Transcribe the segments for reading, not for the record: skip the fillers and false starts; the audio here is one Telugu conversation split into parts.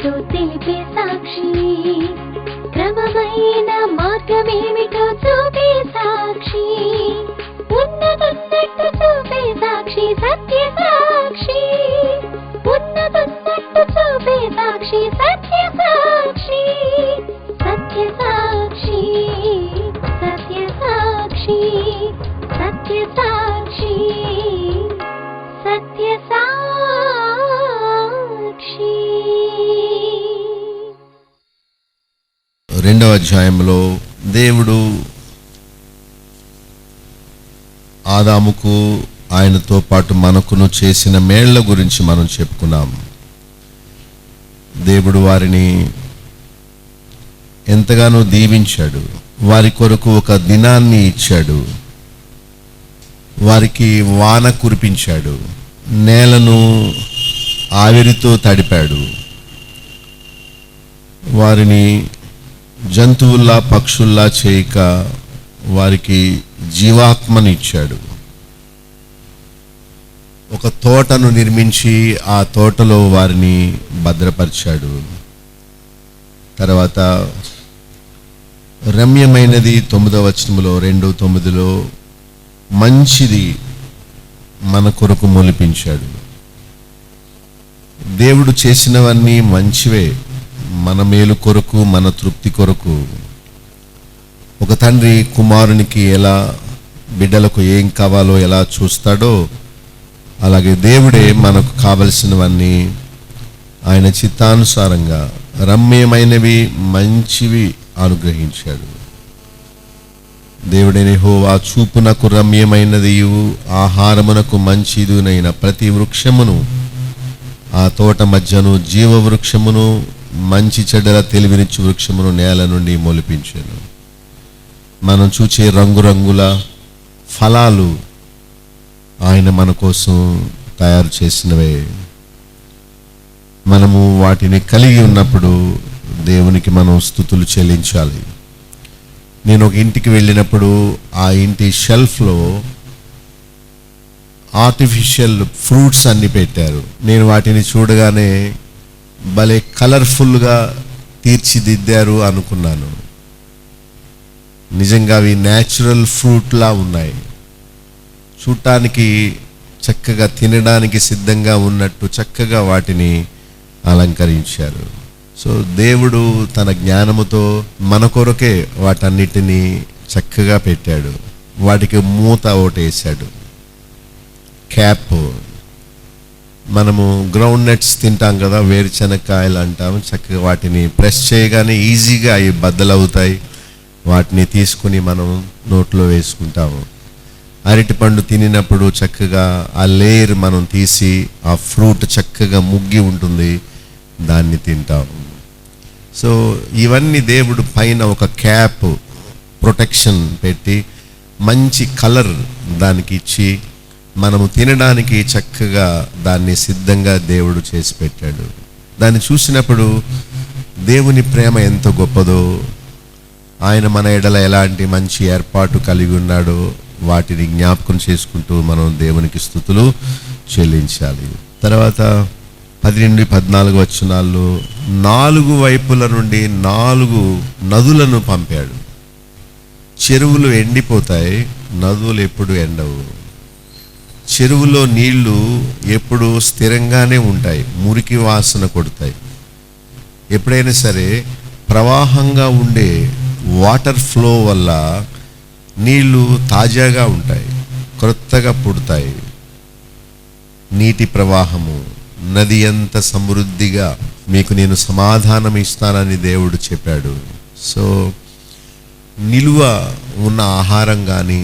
ఏమిటో తెలిపే సాక్షి, క్రమమైన మార్గమేమిటో చూపే సాక్షి, ఉన్నతున్నట్టు చూపే సాక్షి, సత్య సాక్షి, ఉన్నతున్నట్టు చూపే సాక్షి, సత్య సాక్షి, సత్య సాక్షి, సత్య సాక్షి, సత్య సాక్షి, సత్య సాక్షి. 2వ అధ్యాయంలో దేవుడు ఆదాముకు ఆయనతో పాటు మనకును చేసిన మేళ్ల గురించి మనం చెప్పుకున్నాం. దేవుడు వారిని ఎంతగానో దీవించాడు, వారి కొరకు ఒక దినాన్ని ఇచ్చాడు, వారికి వాన కురిపించాడు, నేలను ఆవిరితో తడిపాడు, వారిని జంతువుల్లా పక్షుల్లా చేయక వారికి జీవాత్మనిచ్చాడు. ఒక తోటను నిర్మించి ఆ తోటలో వారిని భద్రపరిచాడు. తర్వాత రమ్యమైనది 9వ వచనంలో 2:9 మంచిది మన కొరకు మొలిపించాడు. దేవుడు చేసినవన్నీ మంచివే, మన మేలు కొరకు, మన తృప్తి కొరకు. ఒక తండ్రి కుమారునికి ఎలా బిడ్డలకు ఏం కావాలో ఎలా చూస్తాడో అలాగే దేవుడే మనకు కావలసినవన్నీ ఆయన చిత్తానుసారంగా రమ్యమైనవి మంచివి అనుగ్రహించాడు. దేవుడైన యెహోవా చూపునకు రమ్యమైనదియు ఆహారమునకు మంచిదునైన ప్రతి వృక్షమును ఆ తోట మధ్యను జీవ వృక్షమును మంచి చెడ్డల తెలివినిచ్చు వృక్షమును నేల నుండి మొలిపించాను. మనం చూచే రంగురంగుల ఫలాలు ఆయన మన కోసం తయారు చేసినవే. మనము వాటిని కలిగి ఉన్నప్పుడు దేవునికి మనం స్తుతులు చెల్లించాలి. నేను ఒక ఇంటికి వెళ్ళినప్పుడు ఆ ఇంటి షెల్ఫ్లో ఆర్టిఫిషియల్ ఫ్రూట్స్ అన్ని పెట్టారు. నేను వాటిని చూడగానే భలే కలర్ఫుల్గా తీర్చిదిద్దారు అనుకున్నాను. నిజంగా అవి న్యాచురల్ ఫ్రూట్లా ఉన్నాయి. చూడటానికి చక్కగా తినడానికి సిద్ధంగా ఉన్నట్టు చక్కగా వాటిని అలంకరించారు. సో దేవుడు తన జ్ఞానముతో మన కొరకే వాటన్నిటినీ చక్కగా పెట్టాడు. వాటికి మూత ఒకటేసాడు, క్యాప్. మనము గ్రౌండ్ నట్స్ తింటాం కదా, వేరుశనక్కాయలు అంటాం. చక్కగా వాటిని ప్రెస్ చేయగానే ఈజీగా అవి బద్దలవుతాయి. వాటిని తీసుకుని మనం నోట్లో వేసుకుంటాము. అరటిపండు తినినప్పుడు చక్కగా ఆ లేయర్ మనం తీసి ఆ ఫ్రూట్ చక్కగా ముగ్గి ఉంటుంది, దాన్ని తింటాము. సో ఇవన్నీ దేవుడు పైన ఒక క్యాప్ ప్రొటెక్షన్ పెట్టి మంచి కలర్ దానికి ఇచ్చి మనము తినడానికి చక్కగా దాన్ని సిద్ధంగా దేవుడు చేసి పెట్టాడు. దాన్ని చూసినప్పుడు దేవుని ప్రేమ ఎంత గొప్పదో, ఆయన మన ఎడల ఎలాంటి మంచి ఏర్పాటు కలిగి ఉన్నాడో వాటిని జ్ఞాపకం చేసుకుంటూ మనం దేవునికి స్తుతులు చెల్లించాలి. తర్వాత 12-14 వచనాల్లో 4 వైపుల నుండి 4 నదులను పంపాడు. చెరువులు ఎండిపోతాయి, నదులు ఎప్పుడు ఎండవు. చెరువులో నీళ్లు ఎప్పుడు స్థిరంగానే ఉంటాయి, మురికి వాసన కొడతాయి. ఎప్పుడైనా సరే ప్రవాహంగా ఉండే వాటర్ ఫ్లో వల్ల నీళ్లు తాజాగా ఉంటాయి, క్రొత్తగా పుడతాయి. నీటి ప్రవాహము నది ఎంత సమృద్ధిగా మీకు నేను సమాధానం ఇస్తానని దేవుడు చెప్పాడు. సో నిలువ ఉన్న ఆహారం కానీ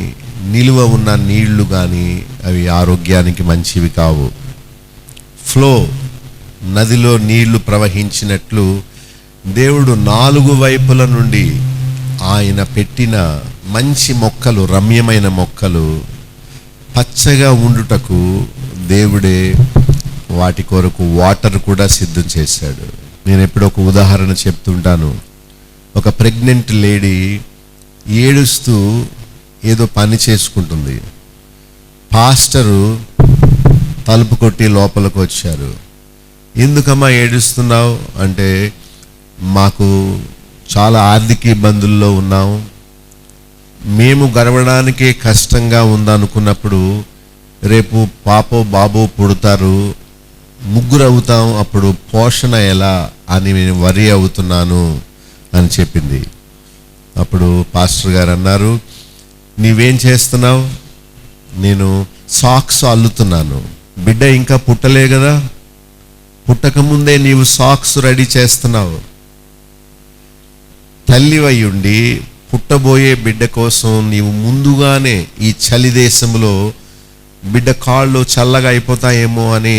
నిలువ ఉన్న నీళ్లు కానీ అవి ఆరోగ్యానికి మంచివి కావు. ఫ్లో, నదిలో నీళ్లు ప్రవహించినట్లు దేవుడు 4 వైపుల నుండి ఆయన పెట్టిన మంచి మొక్కలు, రమ్యమైన మొక్కలు పచ్చగా ఉండుటకు దేవుడే వాటి కొరకు వాటర్ కూడా సిద్ధం చేశాడు. నేను ఎప్పుడు ఒక ఉదాహరణ చెప్తుంటాను. ఒక ప్రెగ్నెంట్ లేడీ ఏడుస్తూ ఏదో పని చేసుకుంటుంది. పాస్టరు తలుపు కొట్టి లోపలికి వచ్చారు. ఎందుకమ్మా ఏడుస్తున్నావు అంటే, మాకు చాలా ఆర్థిక ఇబ్బందుల్లో ఉన్నాం, మేము గడవడానికే కష్టంగా ఉందనుకున్నప్పుడు రేపు పాపో బాబో పుడతారు, ముగ్గురు అవుతాం, అప్పుడు పోషణ ఎలా అని నేను వరి అవుతున్నాను అని చెప్పింది. అప్పుడు పాస్టర్ గారు అన్నారు, నీవేం చేస్తున్నావు? నేను సాక్స్ అల్లుతున్నాను. బిడ్డ ఇంకా పుట్టలే కదా, పుట్టకముందే నీవు సాక్స్ రెడీ చేస్తున్నావు. తల్లివై ఉండి పుట్టబోయే బిడ్డ కోసం నీవు ముందుగానే ఈ చలి దేశంలో బిడ్డ కాళ్ళు చల్లగా అయిపోతాయేమో అని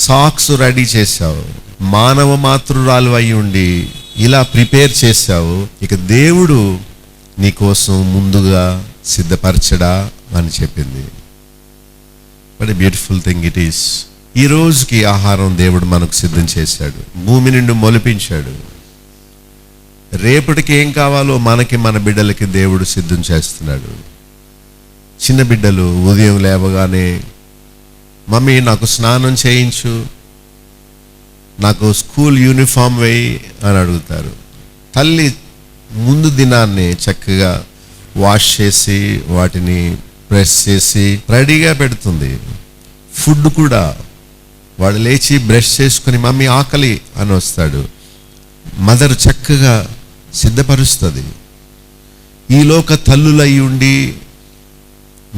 సాక్స్ రెడీ చేశావు. మానవ మాతృరాలు అయి ఉండి ఇలా ప్రిపేర్ చేశావు. ఇక దేవుడు నీకోసం ముందుగా సిద్ధపరచడా అని చెప్పింది. What a beautiful thing it is. ఈ రోజుకి ఆహారం దేవుడు మనకు సిద్ధం చేశాడు, భూమి నుండి మొలిపించాడు. రేపటికి ఏం కావాలో మనకి, మన బిడ్డలకి దేవుడు సిద్ధం చేస్తున్నాడు. చిన్న బిడ్డలు ఉదయం లేవగానే, మమ్మీ నాకు స్నానం చేయించు, నాకు స్కూల్ యూనిఫామ్ వేయి అని అడుగుతారు. తల్లి ముందు దినాన్ని చక్కగా వాష్ చేసి వాటిని ప్రెస్ చేసి రెడీగా పెడుతుంది. ఫుడ్ కూడా వాడు లేచి బ్రష్ చేసుకుని మమ్మీ ఆకలి అని వస్తాడు. మదర్ చక్కగా సిద్ధపరుస్తుంది. ఈలోక తల్లులై ఉండి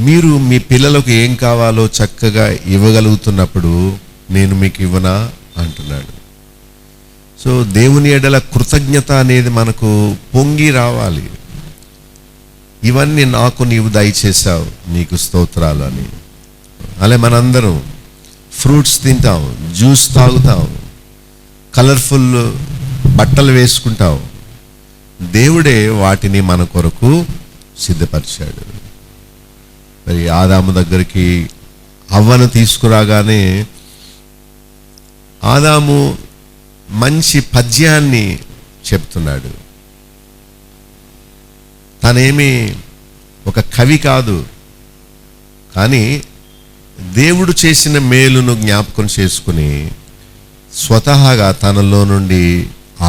మీరు మీ పిల్లలకు ఏం కావాలో చక్కగా ఇవ్వగలుగుతున్నప్పుడు నేను మీకు ఇవ్వనా అంటున్నాడు. సో దేవుని ఎడల కృతజ్ఞత అనేది మనకు పొంగి రావాలి. ఇవన్నీ నాకు నీవు దయచేసావు, నీకు స్తోత్రాలు అని. అలా మనందరం ఫ్రూట్స్ తింటాం, జ్యూస్ తాగుతాం, కలర్ఫుల్ బట్టలు వేసుకుంటాం. దేవుడే వాటిని మన కొరకు సిద్ధపరిచాడు. మరి ఆదాము దగ్గరికి అవ్వను తీసుకురాగానే ఆదాము మంచి పద్యాన్ని చెప్తున్నాడు. తనేమి ఒక కవి కాదు, కానీ దేవుడు చేసిన మేలును జ్ఞాపకం చేసుకుని స్వతహాగా తనలో నుండి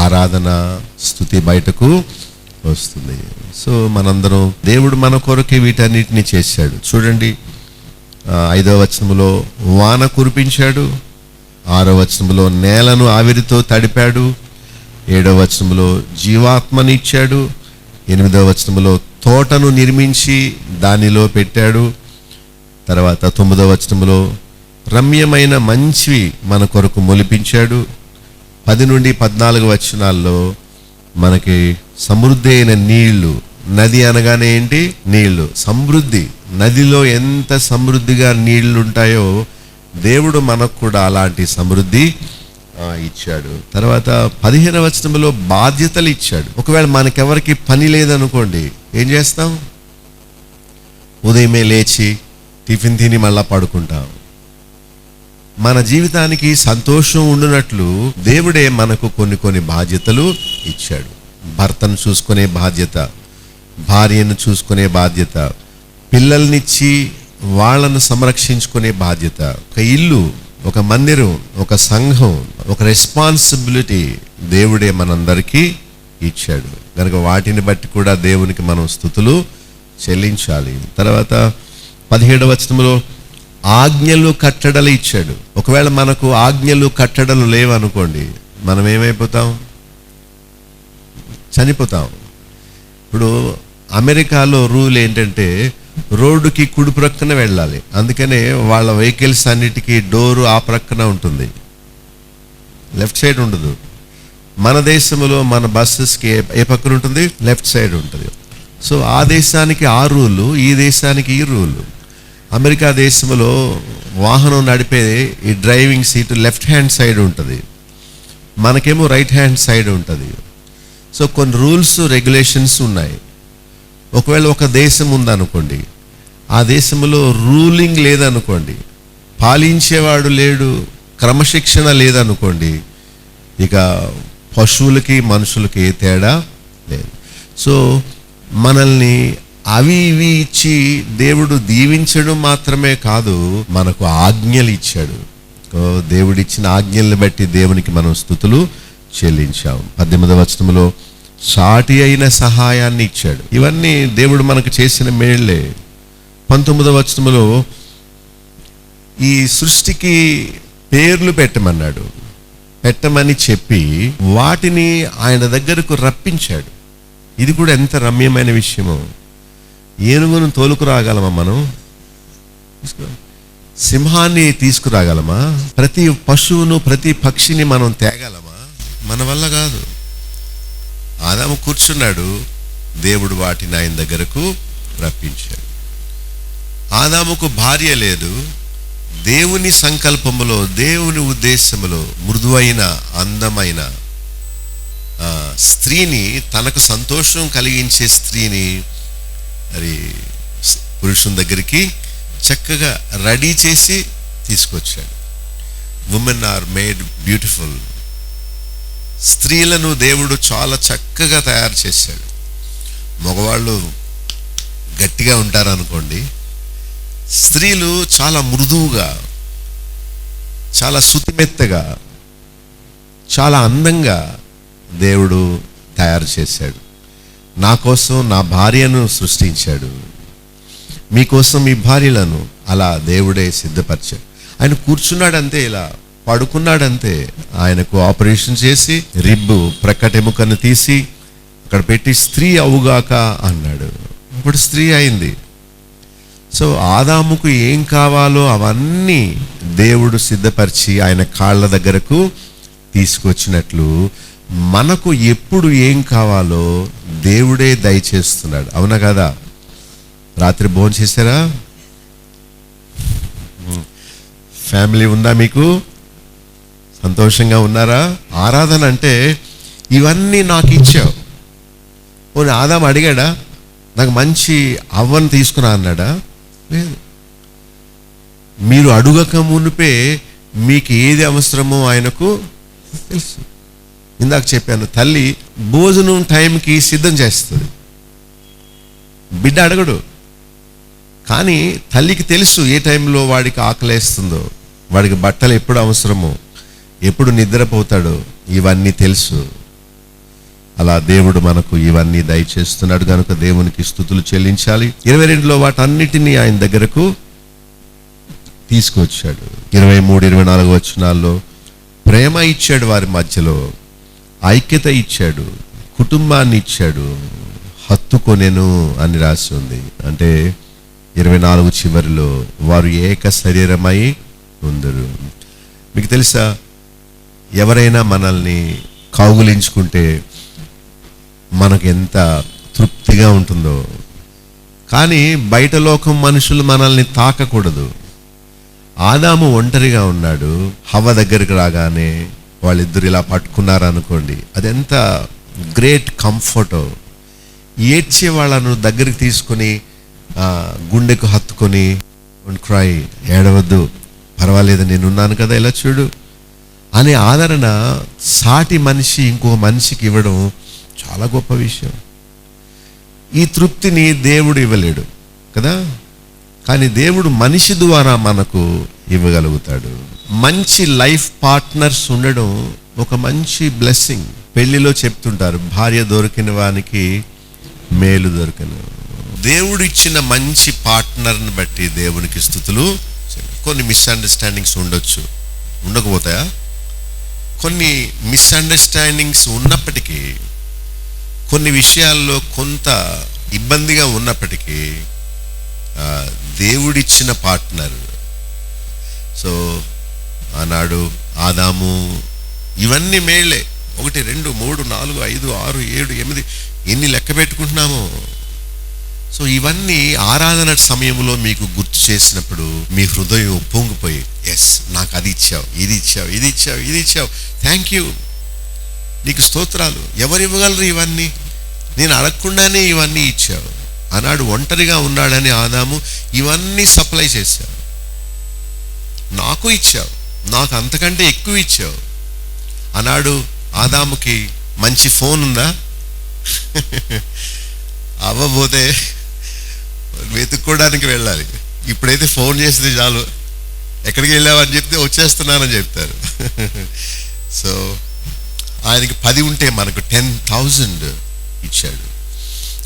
ఆరాధన స్తుతి బయటకు వస్తుంది. సో మనందరం దేవుడు మన కొరకు వీటన్నిటిని చేశాడు. చూడండి, 5వ వచనములో వాన కురిపించాడు, 6వ వచనములో నేలను ఆవిరితో తడిపాడు, 7వ వచనములో జీవాత్మనిచ్చాడు, 8వ వచనములో తోటను నిర్మించి దానిలో పెట్టాడు, తర్వాత 9వ వచనములో రమ్యమైన మంచివి మన కొరకు మొలిపించాడు, 10 నుండి 14 వచనాల్లో మనకి సమృద్ధి అయిన నీళ్లు. నది అనగానే ఏంటి? నీళ్లు, సమృద్ధి. నదిలో ఎంత సమృద్ధిగా నీళ్లు ఉంటాయో దేవుడు మనకు కూడా అలాంటి సమృద్ధి ఇచ్చాడు. తర్వాత 15వ వచనంలో బాధ్యతలు ఇచ్చాడు. ఒకవేళ మనకెవరికి పని లేదనుకోండి, ఏం చేస్తాం? ఉదయమే లేచి టిఫిన్ తిని మళ్ళా పడుకుంటాం. మన జీవితానికి సంతోషం ఉండునట్లు దేవుడే మనకు కొన్ని బాధ్యతలు ఇచ్చాడు. భర్తను చూసుకునే బాధ్యత, భార్యను చూసుకునే బాధ్యత, పిల్లల్నిచ్చి వాళ్ళను సంరక్షించుకునే బాధ్యత, ఒక ఇల్లు, ఒక మందిరం, ఒక సంఘం, ఒక రెస్పాన్సిబిలిటీ దేవుడే మనందరికీ ఇచ్చాడు. కనుక వాటిని బట్టి కూడా దేవునికి మనం స్తుతులు చెల్లించాలి. తర్వాత 17వ వచనంలో ఆజ్ఞలు కట్టడలు ఇచ్చాడు. ఒకవేళ మనకు ఆజ్ఞలు కట్టడలు లేవనుకోండి, మనం ఏమైపోతాం? చనిపోతాం. ఇప్పుడు అమెరికాలో రూల్ ఏంటంటే రోడ్డుకి కుడి ప్రక్కన వెళ్ళాలి. అందుకనే వాళ్ళ వెహికల్స్ అన్నిటికీ డోరు ఆ ప్రక్కన ఉంటుంది, లెఫ్ట్ సైడ్ ఉండదు. మన దేశంలో మన బస్సెస్కి ఏ పక్కన ఉంటుంది? లెఫ్ట్ సైడ్ ఉంటుంది. సో ఆ దేశానికి ఆ రూలు, ఈ దేశానికి ఈ రూలు. అమెరికా దేశంలో వాహనం నడిపే ఈ driving seat left hand side ఉంటుంది, మనకేమో రైట్ హ్యాండ్ సైడ్ ఉంటుంది. సో కొన్ని రూల్స్ రెగ్యులేషన్స్ ఉన్నాయి. ఒకవేళ ఒక దేశం ఉందనుకోండి, ఆ దేశంలో రూలింగ్ లేదనుకోండి, పాలించేవాడు లేడు, క్రమశిక్షణ లేదనుకోండి, ఇక పశువులకి మనుషులకి ఏ తేడా లేదు. సో మనల్ని అవి ఇవి ఇచ్చి దేవుడు దీవించడం మాత్రమే కాదు, మనకు ఆజ్ఞలు ఇచ్చాడు. దేవుడిచ్చిన ఆజ్ఞల్ని బట్టి దేవునికి మనం స్తుతులు చెల్లించాం. 18వ వచనంలో సాటి అయిన సహాయాన్ని ఇచ్చాడు. ఇవన్నీ దేవుడు మనకు చేసిన మేళ్లే. 19వ వచనంలో ఈ సృష్టికి పేర్లు పెట్టమన్నాడు. పెట్టమని చెప్పి వాటిని ఆయన దగ్గరకు రప్పించాడు. ఇది కూడా ఎంత రమ్యమైన విషయమో. ఏనుగును తోలుకురాగలమా మనం? సింహాన్ని తీసుకురాగలమా? ప్రతి పశువును ప్రతి పక్షిని మనం తేగలమా? మన వల్ల కాదు. ఆదాము కూర్చున్నాడు, దేవుడు వాటిని ఆయన దగ్గరకు రప్పించాడు. ఆదాముకు భార్య లేదు. దేవుని సంకల్పములో, దేవుని ఉద్దేశములో మృదువైన అందమైన స్త్రీని, తనకు సంతోషం కలిగించే స్త్రీని మరి పురుషుని దగ్గరికి చక్కగా రెడీ చేసి తీసుకొచ్చాడు. Women are made beautiful. స్త్రీలను దేవుడు చాలా చక్కగా తయారు చేశాడు. మగవాళ్ళు గట్టిగా ఉంటారు అనుకోండి, స్త్రీలు చాలా మృదువుగా, చాలా శుతిమెత్తగా, చాలా అందంగా దేవుడు తయారు చేశాడు. నా కోసం నా భార్యను సృష్టించాడు, మీకోసం మీ భార్యలను అలా దేవుడే సిద్ధపరిచాడు. ఆయన కూర్చున్నాడంతే, ఇలా పడుకున్నాడంతే. ఆయనకు ఆపరేషన్ చేసి రిబ్బు ప్రక్కటెముకను తీసి అక్కడ పెట్టి స్త్రీ అవుగాక అన్నాడు. ఇప్పుడు స్త్రీ అయింది. సో ఆదాముకు ఏం కావాలో అవన్నీ దేవుడు సిద్ధపరిచి ఆయన కాళ్ళ దగ్గరకు తీసుకొచ్చినట్లు మనకు ఎప్పుడు ఏం కావాలో దేవుడే దయచేస్తున్నాడు. అవునా కదా? రాత్రి భోజనం చేశారా? ఫ్యామిలీ ఉందా మీకు? సంతోషంగా ఉన్నారా? ఆరాధన అంటే ఇవన్నీ నాకు ఇచ్చావు. పోనీ ఆదాము అడిగాడా నాకు మంచి అవ్వను తీసుకురా అన్నాడా? లేదు. మీరు అడుగక మునిపే మీకు ఏది అవసరమో ఆయనకు తెలుసు. ఇందాక చెప్పాను, తల్లి భోజనం టైంకి సిద్ధం చేస్తుంది, బిడ్డ అడగడు. కానీ తల్లికి తెలుసు ఏ టైంలో వాడికి ఆకలేస్తుందో, వాడికి బట్టలు ఎప్పుడు అవసరమో, ఎప్పుడు నిద్రపోతాడో, ఇవన్నీ తెలుసు. అలా దేవుడు మనకు ఇవన్నీ దయచేస్తున్నాడు కనుక దేవునికి స్తుతులు చెల్లించాలి. 22లో వాటన్నిటినీ ఆయన దగ్గరకు తీసుకొచ్చాడు. 23, 24 వచనాల్లో ప్రేమ ఇచ్చాడు, వారి మధ్యలో ఐక్యత ఇచ్చాడు, కుటుంబాన్ని ఇచ్చాడు, హత్తుకొనెను అని రాసి ఉంది. అంటే 24 చివరిలో వారు ఏక శరీరమై ఉందరు. మీకు తెలుసా, ఎవరైనా మనల్ని కౌగులించుకుంటే మనకు ఎంత తృప్తిగా ఉంటుందో. కానీ బయట లోకం మనుషులు మనల్ని తాకకూడదు. ఆదాము ఒంటరిగా ఉన్నాడు, హవ్వ దగ్గరికి రాగానే వాళ్ళిద్దరు ఇలా పట్టుకున్నారనుకోండి, అదెంత గ్రేట్ కంఫర్టో. ఏడ్చే వాళ్ళను దగ్గరికి తీసుకొని గుండెకు హత్తుకొని, క్రై, ఏడవద్దు, పర్వాలేదు, నేనున్నాను కదా, ఇలా చూడు అనే ఆదరణ సాటి మనిషి ఇంకో మనిషికి ఇవ్వడం చాలా గొప్ప విషయం. ఈ తృప్తిని దేవుడు ఇవ్వలేడు కదా, కానీ దేవుడు మనిషి ద్వారా మనకు ఇవ్వగలుగుతాడు. మంచి లైఫ్ పార్ట్నర్స్ ఉండడం ఒక మంచి బ్లెస్సింగ్. పెళ్లిలో చెప్తుంటారు, భార్య దొరికిన వానికి మేలు దొరికిన. దేవుడు ఇచ్చిన మంచి పార్ట్నర్ని బట్టి దేవునికి స్తుతులు. కొన్ని మిస్అండర్స్టాండింగ్స్ ఉండొచ్చు, ఉండకపోతాయా? కొన్ని మిస్అండర్స్టాండింగ్స్ ఉన్నప్పటికీ, కొన్ని విషయాల్లో కొంత ఇబ్బందిగా ఉన్నప్పటికీ దేవుడిచ్చిన పార్ట్నర్. సో ఆనాడు ఆదాము ఇవన్నీ మేళ్లే. 1, 2, 3, 4, 5, 6, 7, 8 ఎన్ని లెక్క పెట్టుకుంటున్నామో. సో ఇవన్నీ ఆరాధన సమయంలో మీకు గుర్తు చేసినప్పుడు మీ హృదయం ఉప్పొంగిపోయి, ఎస్, నాకు అది ఇచ్చావు, ఇది ఇచ్చావు, ఇది ఇచ్చావు, ఇది ఇచ్చావు, థ్యాంక్ యూ, నీకు స్తోత్రాలు. ఎవరు ఇవ్వగలరు ఇవన్నీ? నేను అడగకుండానే ఇవన్నీ ఇచ్చావు. ఆనాడు ఒంటరిగా ఉన్నాడని ఆదాము ఇవన్నీ సప్లై చేశావు, నాకు ఇచ్చావు, నాకు అంతకంటే ఎక్కువ ఇచ్చావు. ఆనాడు ఆదాముకి మంచి ఫోన్ ఉందా? అవ్వబోతే వెతుక్కోవడానికి వెళ్ళాలి. ఇప్పుడైతే ఫోన్ చేస్తే చాలు, ఎక్కడికి వెళ్ళావని చెప్తే వచ్చేస్తున్నానని చెప్తారు. సో ఆయనకి 10 ఉంటే మనకు 10,000 ఇచ్చాడు.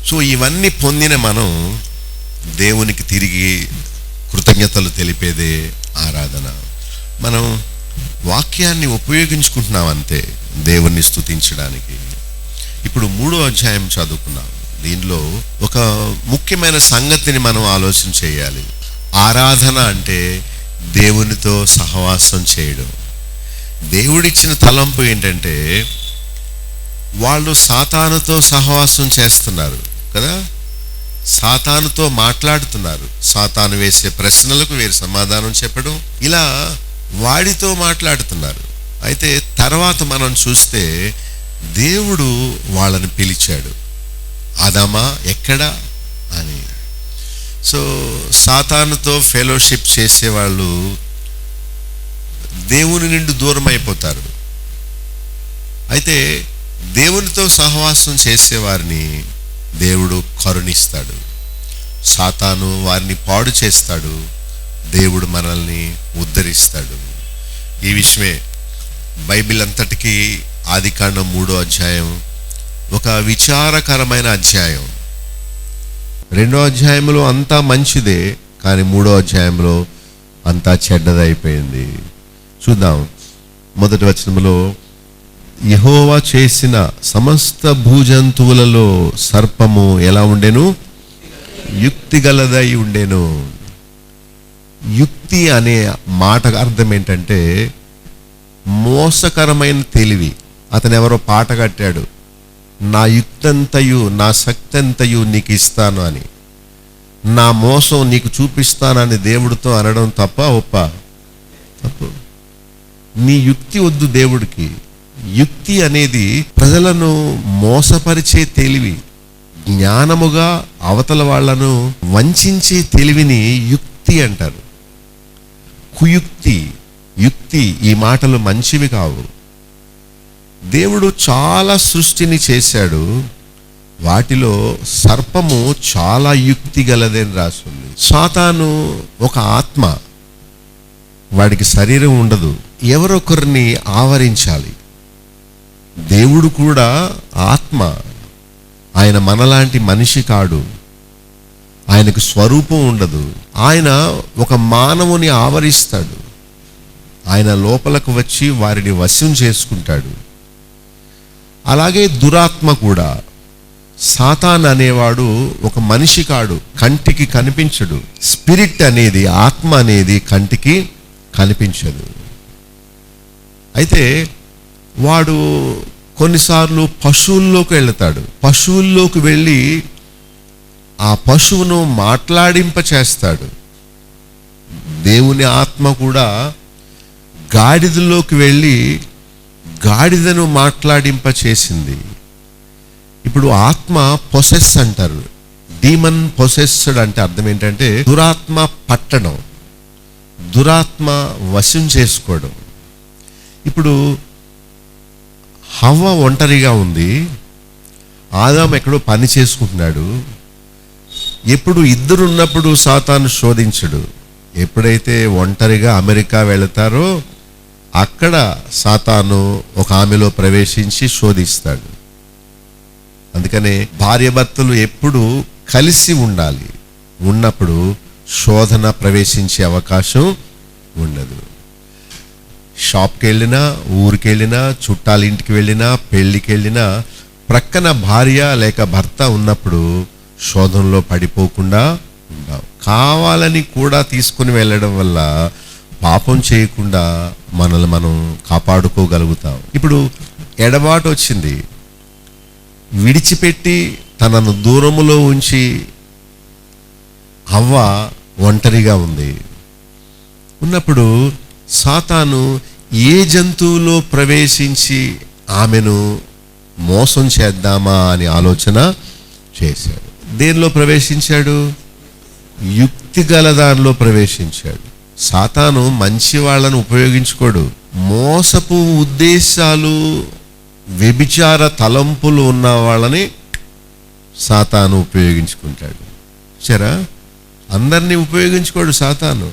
సో ఇవన్నీ పొందిన మనం దేవునికి తిరిగి కృతజ్ఞతలు తెలిపేదే ఆరాధన. మనం వాక్యాన్ని ఉపయోగించుకుంటున్నాం అంతే దేవుణ్ణి స్తుతించడానికి. ఇప్పుడు 3వ అధ్యాయం చదువుకున్నాం. దీనిలో ఒక ముఖ్యమైన సంగతిని మనం ఆలోచన చేయాలి. ఆరాధన అంటే దేవునితో సహవాసం చేయడం. దేవుడిచ్చిన తలంపు ఏంటంటే వాళ్ళు సాతానుతో సహవాసం చేస్తున్నారు కదా, సాతానుతో మాట్లాడుతున్నారు. సాతాను వేసే ప్రశ్నలకు వీరు సమాధానం చెప్పడం, ఇలా వాడితో మాట్లాడుతున్నారు. అయితే తర్వాత మనం చూస్తే దేవుడు వాళ్ళని పిలిచాడు, ఆదామా ఎక్కడా అని. సో సాతానుతో ఫెలోషిప్ చేసేవాళ్ళు దేవుని నుండి దూరం అయిపోతారు. అయితే దేవునితో సహవాసం చేసేవారిని దేవుడు కరుణిస్తాడు. సాతాను వారిని పాడు చేస్తాడు, దేవుడు మనల్ని ఉద్ధరిస్తాడు. ఈ విషయమే బైబిల్ అంతటికీ ఆదికాండం 3వ అధ్యాయం ఒక విచారకరమైన అధ్యాయం. 2వ అధ్యాయంలో అంతా మంచిదే, కానీ 3వ అధ్యాయంలో అంతా చెడ్డదైపోయింది. చూద్దాం. 1వ వచనంలో, యెహోవా చేసిన సమస్త భూజంతువులలో సర్పము ఎలా ఉండెను? యుక్తిగలదై ఉండెను. యుక్తి అనే మాట అర్థం ఏంటంటే మోసకరమైన తెలివి. అతను ఎవరో పాట కట్టాడు, నా యుక్తంతయు నా శక్తి అంతయు నీకు ఇస్తాను అని, నా మోసం నీకు చూపిస్తానని దేవుడితో అనడం తప్ప ఒప్ప? తప్పు. నీ యుక్తి వద్దు దేవుడికి. యుక్తి అనేది ప్రజలను మోసపరిచే తెలివి, జ్ఞానముగా అవతల వాళ్లను వంచే తెలివిని యుక్తి అంటారు. కుయుక్తి, యుక్తి, ఈ మాటలు మంచివి కావు. దేవుడు చాలా సృష్టిని చేశాడు, వాటిలో సర్పము చాలా యుక్తి గలదని రాస్తుంది. సాతాను ఒక ఆత్మ, వాడికి శరీరం ఉండదు, ఎవరొకరిని ఆవరించాలి. దేవుడు కూడా ఆత్మ, ఆయన మనలాంటి మనిషి కాడు, ఆయనకు స్వరూపం ఉండదు. ఆయన ఒక మానవుని ఆవరిస్తాడు, ఆయన లోపలకు వచ్చి వారిని వశం చేసుకుంటాడు. అలాగే దురాత్మ కూడా. సాతాన్ అనేవాడు ఒక మనిషి కాడు, కంటికి కనిపించడు. స్పిరిట్ అనేది, ఆత్మ అనేది కంటికి కనిపించదు. అయితే వాడు కొన్నిసార్లు పశువుల్లోకి వెళ్తాడు. పశువుల్లోకి వెళ్ళి ఆ పశువును మాట్లాడింప చేస్తాడు. దేవుని ఆత్మ కూడా గాడిదలోకి వెళ్ళి గాడిదను మాట్లాడింప చేసింది. ఇప్పుడు ఆత్మ పొసెస్ అంటారు. డీమన్ పొసెస్డ్ అంటే అర్థం ఏంటంటే దురాత్మ పట్టడం, దురాత్మ వశం చేసుకోవడం. ఇప్పుడు హవ్వ ఒంటరిగా ఉంది, ఆదాము ఎక్కడో పని చేసుకుంటున్నాడు. ఎప్పుడు ఇద్దరు ఉన్నప్పుడు సాతాను శోధించడు. ఎప్పుడైతే ఒంటరిగా అమెరికా వెళతారో అక్కడ సాతాను ఒక ఆమెలో ప్రవేశించి శోధిస్తాడు. అందుకనే భార్యాభర్తలు ఎప్పుడు కలిసి ఉండాలి. ఉన్నప్పుడు శోధన ప్రవేశించే అవకాశం ఉండదు. షాప్కి వెళ్ళినా, ఊరికి వెళ్ళినా, చుట్టాల ఇంటికి వెళ్ళినా, పెళ్ళికి వెళ్ళినా ప్రక్కన భార్య లేక భర్త ఉన్నప్పుడు శోధనలో పడిపోకుండా ఉండాలి. కావాలని కూడా తీసుకుని వెళ్ళడం వల్ల పాపం చేయకుండా మనల్ని మనం కాపాడుకోగలుగుతాం. ఇప్పుడు ఎడబాటు వచ్చింది, విడిచిపెట్టి తనను దూరములో ఉంచి హవ్వ ఒంటరిగా ఉంది. ఉన్నప్పుడు సాతాను ఏ జంతువులో ప్రవేశించి ఆమెను మోసం చేద్దామా అని ఆలోచన చేశాడు. దేనిలో ప్రవేశించాడు? యుక్తి గల దానిలో ప్రవేశించాడు. సాతాను మంచి వాళ్ళను ఉపయోగించుకోడు. మోసపు ఉద్దేశాలు, వ్యభిచార తలంపులు ఉన్న వాళ్ళని సాతాను ఉపయోగించుకుంటాడు. సరే, అందరినీ ఉపయోగించుకోడు సాతాను.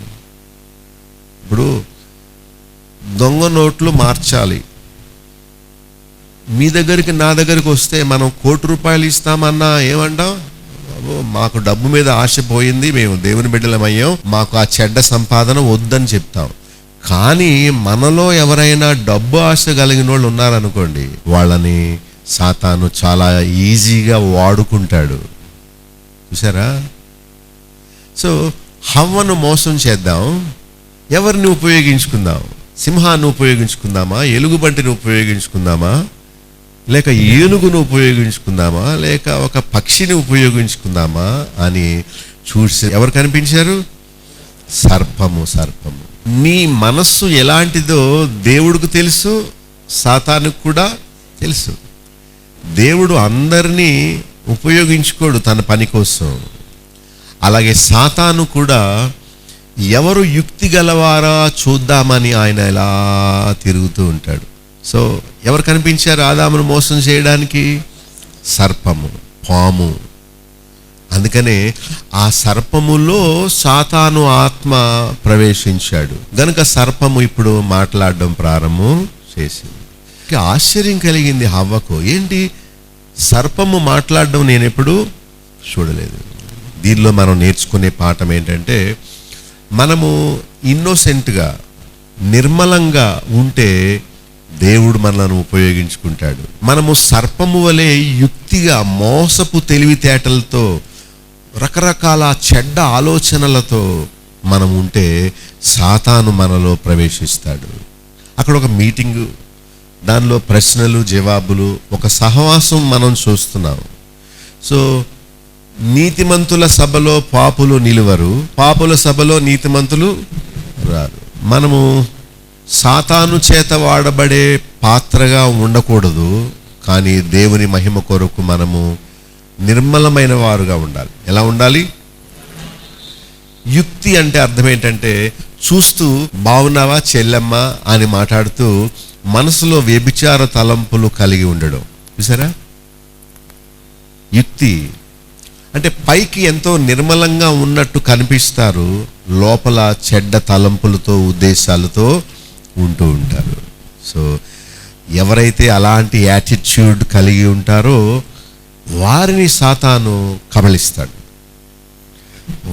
ఇప్పుడు దొంగ నోట్లు మార్చాలి, మీ దగ్గరికి నా దగ్గరికి వస్తే మనం ₹1,00,00,000 ఇస్తామన్నా ఏమంటాం? మాకు డబ్బు మీద ఆశ పోయింది, మేము దేవుని బిడ్డలమయ్యాం, మాకు ఆ చెడ్డ సంపాదన వద్దని చెప్తాం. కానీ మనలో ఎవరైనా డబ్బు ఆశ కలిగిన వాళ్ళు ఉన్నారనుకోండి, వాళ్ళని సాతాను చాలా ఈజీగా వాడుకుంటాడు. చూసారా? సో హవ్వను మోసం చేద్దాం, ఎవరిని ఉపయోగించుకుందాం? సింహాన్ని ఉపయోగించుకుందామా, ఎలుగుబంటిని ఉపయోగించుకుందామా, లేక ఏనుగును ఉపయోగించుకుందామా, లేక ఒక పక్షిని ఉపయోగించుకుందామా అని చూసి ఎవరు కనిపించారు? సర్పము. మీ మనస్సు ఎలాంటిదో దేవుడికి తెలుసు, సాతానుకు కూడా తెలుసు. దేవుడు అందరినీ ఉపయోగించుకోడు తన పని కోసం. అలాగే సాతాను కూడా ఎవరు యుక్తి గలవారా చూద్దామని ఆయన ఎలా తిరుగుతూ ఉంటాడు. సో ఎవరు కనిపించారు ఆదామును మోసం చేయడానికి? సర్పము, పాము. అందుకనే ఆ సర్పములో సాతాను ఆత్మ ప్రవేశించాడు గనుక సర్పము ఇప్పుడు మాట్లాడడం ప్రారంభం చేసింది. ఆశ్చర్యం కలిగింది హవ్వకు. ఏంటి సర్పము మాట్లాడడం నేను ఎప్పుడు చూడలేదు. దీనిలో మనం నేర్చుకునే పాఠం ఏంటంటే, మనము ఇన్నోసెంట్గా నిర్మలంగా ఉంటే దేవుడు మనలను ఉపయోగించుకుంటాడు. మనము సర్పము వలె యుక్తిగా మోసపు తెలివితేటలతో రకరకాల చెడ్డ ఆలోచనలతో మనం ఉంటే సాతాను మనలో ప్రవేశిస్తాడు. అక్కడ ఒక మీటింగు, దానిలో ప్రశ్నలు జవాబులు, ఒక సహవాసం మనం చూస్తున్నాం. సో నీతిమంతుల సభలో పాపులు నిలువరు, పాపుల సభలో నీతిమంతులు రారు. మనము సాతాను చేత వాడబడే పాత్రగా ఉండకూడదు, కానీ దేవుని మహిమ కొరకు మనము నిర్మలమైన వారుగా ఉండాలి. ఎలా ఉండాలి? యుక్తి అంటే అర్థం ఏంటంటే, చూస్తూ బావున్నావా చెల్లెమ్మ అని మాట్లాడుతూ మనసులో వ్యభిచార తలంపులు కలిగి ఉండడం. చూసారా? యుక్తి అంటే పైకి ఎంతో నిర్మలంగా ఉన్నట్టు కనిపిస్తారు, లోపల చెడ్డ తలంపులతో ఉద్దేశాలతో ఉంటూ ఉంటారు. సో ఎవరైతే అలాంటి యాటిట్యూడ్ కలిగి ఉంటారో వారిని సాతాను కబళిస్తాడు,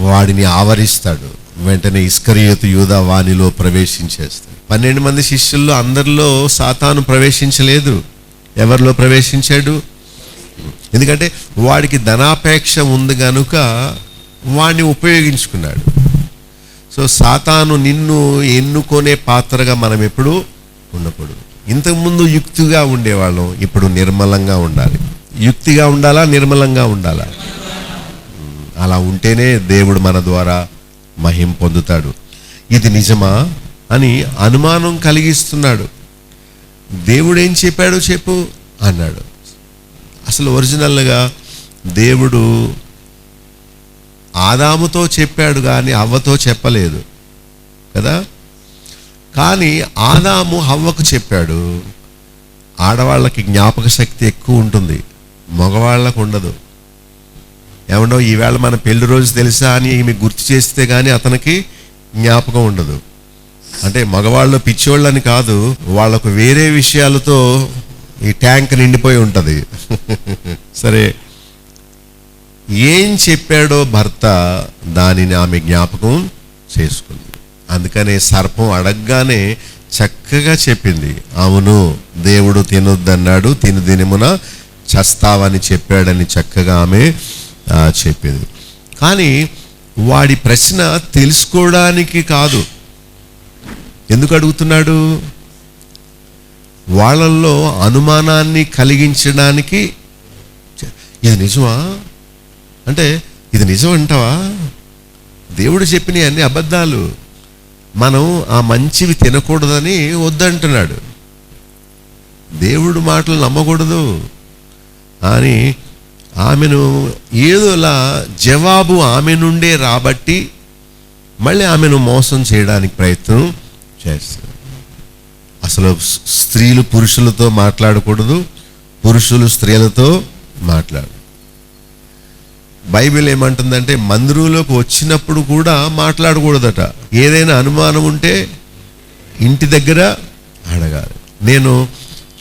వాడిని ఆవరిస్తాడు. వెంటనే ఇస్కరియోతు యూదా వానిలో ప్రవేశించేస్తాడు. 12 మంది శిష్యుల్లో అందరిలో సాతాను ప్రవేశించలేదు. ఎవరిలో ప్రవేశించాడు? ఎందుకంటే వాడికి ధనాపేక్ష ఉంది కనుక వాడిని ఉపయోగించుకున్నాడు. సో సాతాను నిన్ను ఎన్నుకొనే పాత్రగా మనం ఎప్పుడు ఉండకూడదు. ఇంతకుముందు యుక్తిగా ఉండేవాళ్ళం, ఇప్పుడు నిర్మలంగా ఉండాలి. యుక్తిగా ఉండాలా, నిర్మలంగా ఉండాలా? అలా ఉంటేనే దేవుడు మన ద్వారా మహిమ పొందుతాడు. ఇది నిజమా అని అనుమానం కలిగిస్తున్నాడు. దేవుడు ఏం చెప్పాడో చెప్పు అన్నాడు. అసలు ఒరిజినల్గా దేవుడు ఆదాముతో చెప్పాడు కానీ హవ్వతో చెప్పలేదు కదా. కానీ ఆదాము హవ్వకు చెప్పాడు. ఆడవాళ్ళకి జ్ఞాపక శక్తి ఎక్కువ ఉంటుంది, మగవాళ్ళకు ఉండదు. ఏమన్నా ఈవేళ మన పెళ్లి రోజు తెలుసా అని ఈమె గుర్తు చేస్తే కానీ అతనికి జ్ఞాపకం ఉండదు. అంటే మగవాళ్ళు పిచ్చోళ్ళని కాదు, వాళ్ళకు వేరే విషయాలతో ఈ ట్యాంక్ నిండిపోయి ఉంటుంది. సరే, ఏం చెప్పాడో భర్త దానిని ఆమె జ్ఞాపకం చేసుకుంది. అందుకనే సర్పం అడగగానే చక్కగా చెప్పింది, అవును దేవుడు తినొద్దన్నాడు, తిను దినమున చస్తావని చెప్పాడని చక్కగా ఆమె చెప్పింది. కానీ వాడి ప్రశ్న తెలుసుకోవడానికి కాదు. ఎందుకు అడుగుతున్నాడు? వాళ్ళల్లో అనుమానాన్ని కలిగించడానికి. ఇది నిజమా అంటే, ఇది నిజం అంటావా? దేవుడు చెప్పిన అన్ని అబద్ధాలు, మనం ఆ మంచివి తినకూడదని వద్దంటున్నాడు. దేవుడు మాటలు నమ్మకూడదు అని ఆమెను ఏదోలా జవాబు ఆమె నుండే రాబట్టి మళ్ళీ ఆమెను మోసం చేయడానికి ప్రయత్నం చేస్తారు. అసలు స్త్రీలు పురుషులతో మాట్లాడకూడదు, పురుషులు స్త్రీలతో మాట్లాడు. బైబిల్ ఏమంటుందంటే మందిరంలోకి వచ్చినప్పుడు కూడా మాట్లాడకూడదట. ఏదైనా అనుమానం ఉంటే ఇంటి దగ్గర అడగాలి. నేను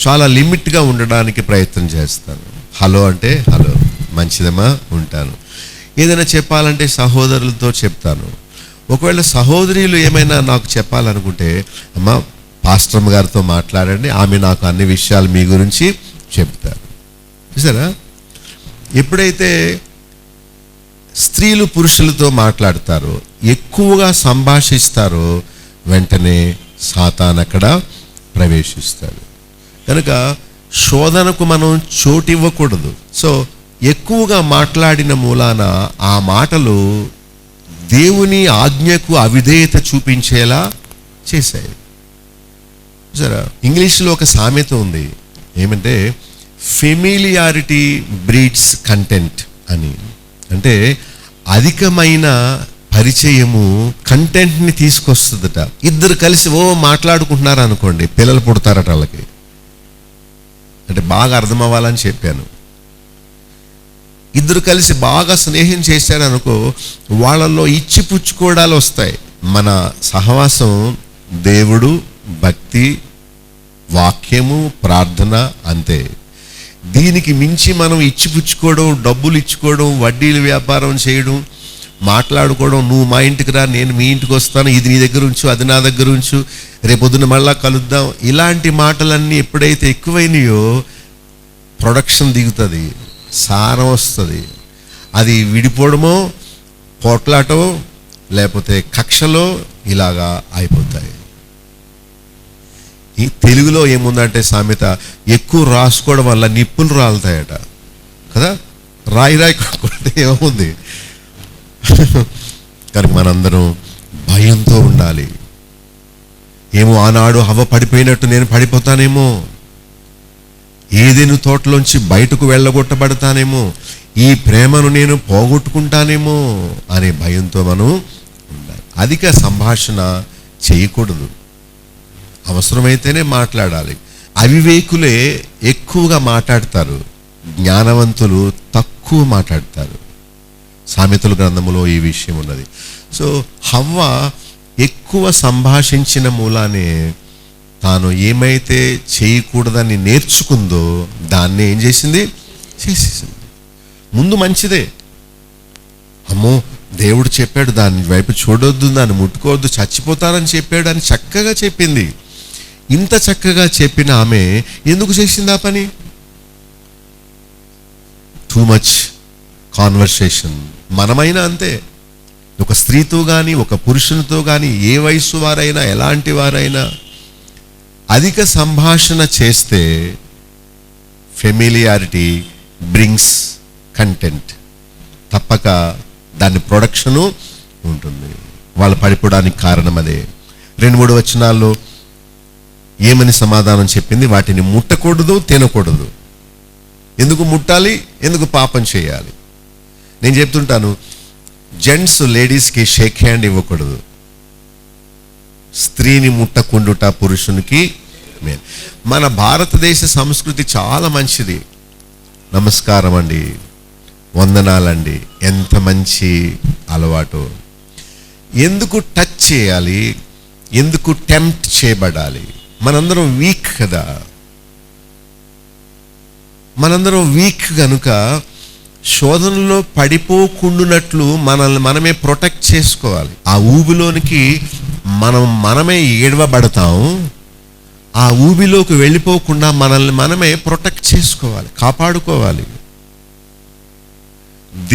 చాలా లిమిట్గా ఉండడానికి ప్రయత్నం చేస్తాను. హలో అంటే హలో, మంచిదమ్మా, ఉంటాను. ఏదైనా చెప్పాలంటే సహోదరులతో చెప్తాను. ఒకవేళ సహోదరులు ఏమైనా నాకు చెప్పాలనుకుంటే, అమ్మ పాస్టర్ గారితో మాట్లాడండి, ఆమె నాకు అన్ని విషయాలు మీ గురించి చెప్తారు. చూసారా, ఎప్పుడైతే స్త్రీలు పురుషులతో మాట్లాడతారో, ఎక్కువగా సంభాషిస్తారో, వెంటనే సాతాను అక్కడ ప్రవేశిస్తాడు. కనుక శోధనకు మనం చోటు ఇవ్వకూడదు. సో ఎక్కువగా మాట్లాడిన మూలాన ఆ మాటలు దేవుని ఆజ్ఞకు అవిధేయత చూపించేలా చేశాయి. సరే, ఇంగ్లీష్లో ఒక సామెత ఉంది, ఏమంటే ఫెమిలియారిటీ బ్రీడ్స్ కంటెంట్ అని. అంటే అధికమైన పరిచయము కంటెంట్ని తీసుకొస్తుందట. ఇద్దరు కలిసి మాట్లాడుకుంటున్నారు అనుకోండి, పిల్లలు పుడతారట వాళ్ళకి. అంటే బాగా అర్థం అవ్వాలని చెప్పాను. ఇద్దరు కలిసి బాగా స్నేహం చేశారనుకో, వాళ్ళల్లో ఇచ్చిపుచ్చుకోవడాలు వస్తాయి. మన సహవాసం దేవుడు, భక్తి, వాక్యము, ప్రార్థన, అంతే. దీనికి మించి మనం ఇచ్చిపుచ్చుకోవడం, డబ్బులు ఇచ్చుకోవడం, వడ్డీలు వ్యాపారం చేయడం, మాట్లాడుకోవడం, నువ్వు మా ఇంటికి రా, నేను మీ ఇంటికి వస్తాను, ఇది నీ దగ్గర ఉంచు, అది నా దగ్గర ఉంచు, రేపొద్దున మళ్ళా కలుద్దాం, ఇలాంటి మాటలన్నీ ఎప్పుడైతే ఎక్కువైనాయో ప్రొడక్షన్ దిగుతుంది, సారం వస్తుంది. అది విడిపోవడమో, పోట్లాటో, లేకపోతే కక్షలో ఇలాగా అయిపోతాయి. ఈ తెలుగులో ఏముందంటే సామెత, ఎక్కువ రాసుకోవడం వల్ల నిప్పులు రాలుతాయట కదా. రాయి రాయి కొడితే ఏముంది. కానీ మనందరం భయంతో ఉండాలి. ఏమో ఆనాడు హవ్వ పడిపోయినట్టు నేను పడిపోతానేమో, ఏదైనా తోటలోంచి బయటకు వెళ్ళగొట్టబడతానేమో, ఈ ప్రేమను నేను పోగొట్టుకుంటానేమో అనే భయంతో మనం ఉండాలి. అధిక సంభాషణ చేయకూడదు, అవసరమైతేనే మాట్లాడాలి. అవివేకులే ఎక్కువగా మాట్లాడతారు, జ్ఞానవంతులు తక్కువ మాట్లాడతారు. సామెతల గ్రంథములో ఈ విషయం ఉన్నది. సో హవ్వ ఎక్కువ సంభాషించిన మూలానే తాను ఏమైతే చేయకూడదని నేర్చుకుందో దాన్ని ఏం చేసింది, చేసేసింది. ముందు మంచిదే, అమ్మో దేవుడు చెప్పాడు దాని వైపు చూడొద్దు, దాన్ని ముట్టుకోవద్దు, చచ్చిపోతానని చెప్పాడు అని చక్కగా చెప్పింది. ఇంత చక్కగా చెప్పిన ఆమె ఎందుకు చేసింది ఆ పని? Too much conversation. మనమైనా అంతే, ఒక స్త్రీతో కానీ ఒక పురుషునితో కానీ, ఏ వయసు వారైనా ఎలాంటి వారైనా అధిక సంభాషణ చేస్తే ఫెమిలియారిటీ బ్రింగ్స్ కంటెంట్, తప్పక దాని ప్రొడక్షను ఉంటుంది. వాళ్ళు పడిపోవడానికి కారణం అదే. 2-3 వచనాల్లో ఏమని సమాధానం చెప్పింది? వాటిని ముట్టకూడదు, తినకూడదు. ఎందుకు ముట్టాలి, ఎందుకు పాపం చేయాలి? నేను చెప్తుంటాను, జెంట్స్ లేడీస్కి షేక్ హ్యాండ్ ఇవ్వకూడదు, స్త్రీని ముట్టకుండుట పురుషునికి మేలు. మన భారతదేశ సంస్కృతి చాలా మంచిది. నమస్కారం అండి, వందనాలండి, ఎంత మంచి అలవాటు. ఎందుకు టచ్ చేయాలి, ఎందుకు టెంప్ట్ చేయబడాలి? మనందరం వీక్ కదా, మనందరం వీక్ కనుక శోధనలో పడిపోకుండునట్లు మనల్ని మనమే ప్రొటెక్ట్ చేసుకోవాలి. ఆ ఊబిలోనికి మనమే ఏడవబడతాం, ఆ ఊబిలోకి వెళ్ళిపోకుండా మనల్ని మనమే ప్రొటెక్ట్ చేసుకోవాలి, కాపాడుకోవాలి.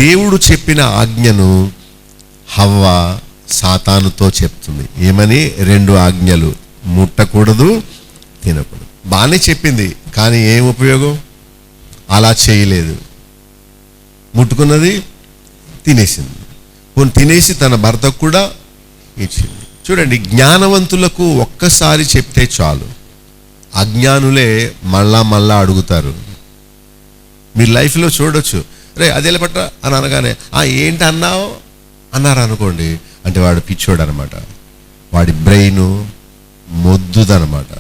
దేవుడు చెప్పిన ఆజ్ఞను హవ్వ సాతానుతో చెప్తుంది. ఏమని? 2 ఆజ్ఞలు, ముట్టకూడదు, తినకూడదు. బాగానే చెప్పింది, కానీ ఏం ఉపయోగం? అలా చేయలేదు, ముట్టుకున్నది, తినేసింది. పోనీ తినేసి తన భర్తకు కూడా ఇచ్చింది. చూడండి, జ్ఞానవంతులకు ఒక్కసారి చెప్తే చాలు, అజ్ఞానులే మళ్ళా మళ్ళా అడుగుతారు. మీరు లైఫ్లో చూడొచ్చు, రే అదేలా పట్ట అని అనగానే ఏంటి అన్నావు అన్నారు అనుకోండి, అంటే వాడు పిచ్చోడు అనమాట, వాడి బ్రెయిన్ మొద్దుదనమాట.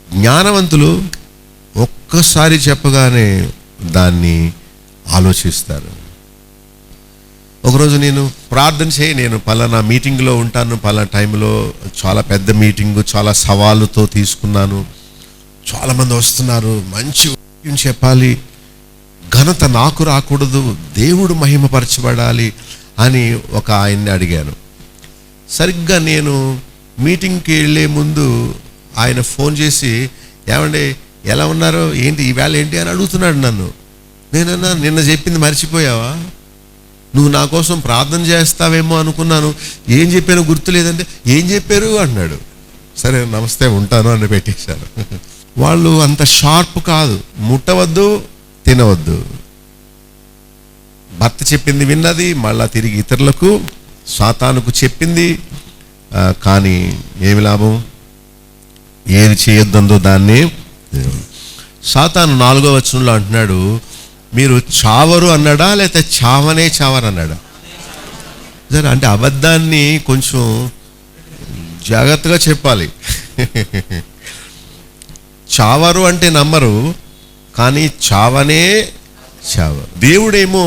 జ్ఞానవంతులు ఒక్కసారి చెప్పగానే దాన్ని ఆలోచిస్తారు. ఒకరోజు నేను ప్రార్థన చేయి, నేను పలానా మీటింగ్లో ఉంటాను, పలానా టైంలో చాలా పెద్ద మీటింగు, చాలా సవాలుతో తీసుకున్నాను, చాలామంది వస్తున్నారు, మంచి వాక్యం చెప్పాలి, ఘనత నాకు రాకూడదు, దేవుడు మహిమపరచబడాలి అని ఒక ఆయన్ని అడిగాను. సరిగ్గా నేను మీటింగ్కి వెళ్ళే ముందు ఆయన ఫోన్ చేసి, ఏమండి ఎలా ఉన్నారు, ఏంటి ఈవేళ ఏంటి అని అడుగుతున్నాడు నన్ను. నేనన్నా, నిన్న చెప్పింది మర్చిపోయావా, నువ్వు నా కోసం ప్రార్థన చేస్తావేమో అనుకున్నాను, ఏం చెప్పానో గుర్తులేదంటే, ఏం చెప్పారు అన్నాడు. సరే నమస్తే ఉంటాను అని పెట్టేశారు. వాళ్ళు అంత షార్ప్ కాదు, ముట్టవద్దు తినవద్దు, భర్త చెప్పింది విన్నది, మళ్ళా తిరిగి ఇతరులకు సాతానుకు చెప్పింది, కానీ ఏమి లాభం, ఏది చేయొద్దందో దాన్ని. సాతాను 4వ వచనంలో అంటున్నాడు, మీరు చావరు అన్నాడా లేకపోతే చావనే చావరు అన్నాడా? సరే, అంటే అబద్ధాన్ని కొంచెం జాగ్రత్తగా చెప్పాలి. చావరు అంటే నమ్మరు, కానీ చావనే చావరు. దేవుడేమో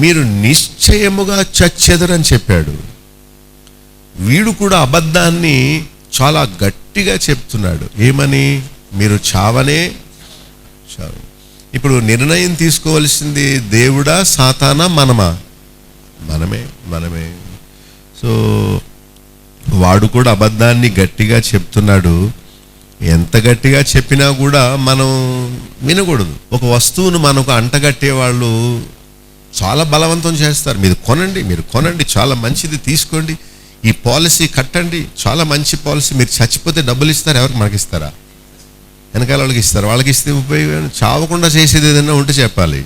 మీరు నిశ్చయముగా చచ్చెదరని చెప్పాడు. వీడు కూడా అబద్ధాన్ని చాలా గట్టిగా చెప్తున్నాడు. ఏమని? మీరు చావనే చావు. ఇప్పుడు నిర్ణయం తీసుకోవాల్సింది దేవుడా సాతానా మనమా? మనమే. సో వాడు కూడా అబద్ధాన్ని గట్టిగా చెప్తున్నాడు. ఎంత గట్టిగా చెప్పినా కూడా మనం వినకూడదు. ఒక వస్తువును మనకు అంటగట్టే వాళ్ళు చాలా బలవంతం చేస్తారు. మీరు కొనండి, చాలా మంచిది, తీసుకోండి, ఈ పాలసీ కట్టండి, చాలా మంచి పాలసీ, మీరు చచ్చిపోతే డబ్బులు ఇస్తారు. ఎవరికి? మనకి ఇస్తారా? వెనకాల వాళ్ళకి ఇస్తారు. వాళ్ళకి ఇస్తే ఉపయోగం. చావకుండా చేసేది ఏదైనా ఉంటే చెప్పాలి,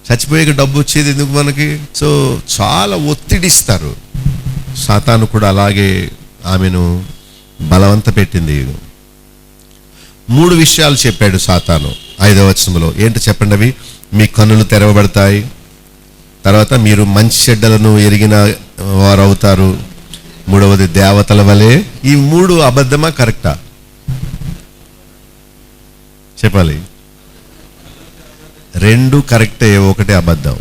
చచ్చిపోయాక డబ్బు వచ్చేది ఎందుకు మనకి? సో చాలా ఒత్తిడిస్తారు. సాతాను కూడా అలాగే ఆమెను బలవంత పెట్టింది. 3 విషయాలు చెప్పాడు సాతాను 5వ వచనంలో. ఏంటి చెప్పండి అవి? మీ కన్నులు తెరవబడతాయి, తర్వాత మీరు మంచి చెడ్డలను ఎరిగిన వారు అవుతారు, 3వది దేవతల వలె. ఈ 3 అబద్ధమా కరెక్టా చెప్పాలి? 2 కరెక్టే, 1 అబద్ధం.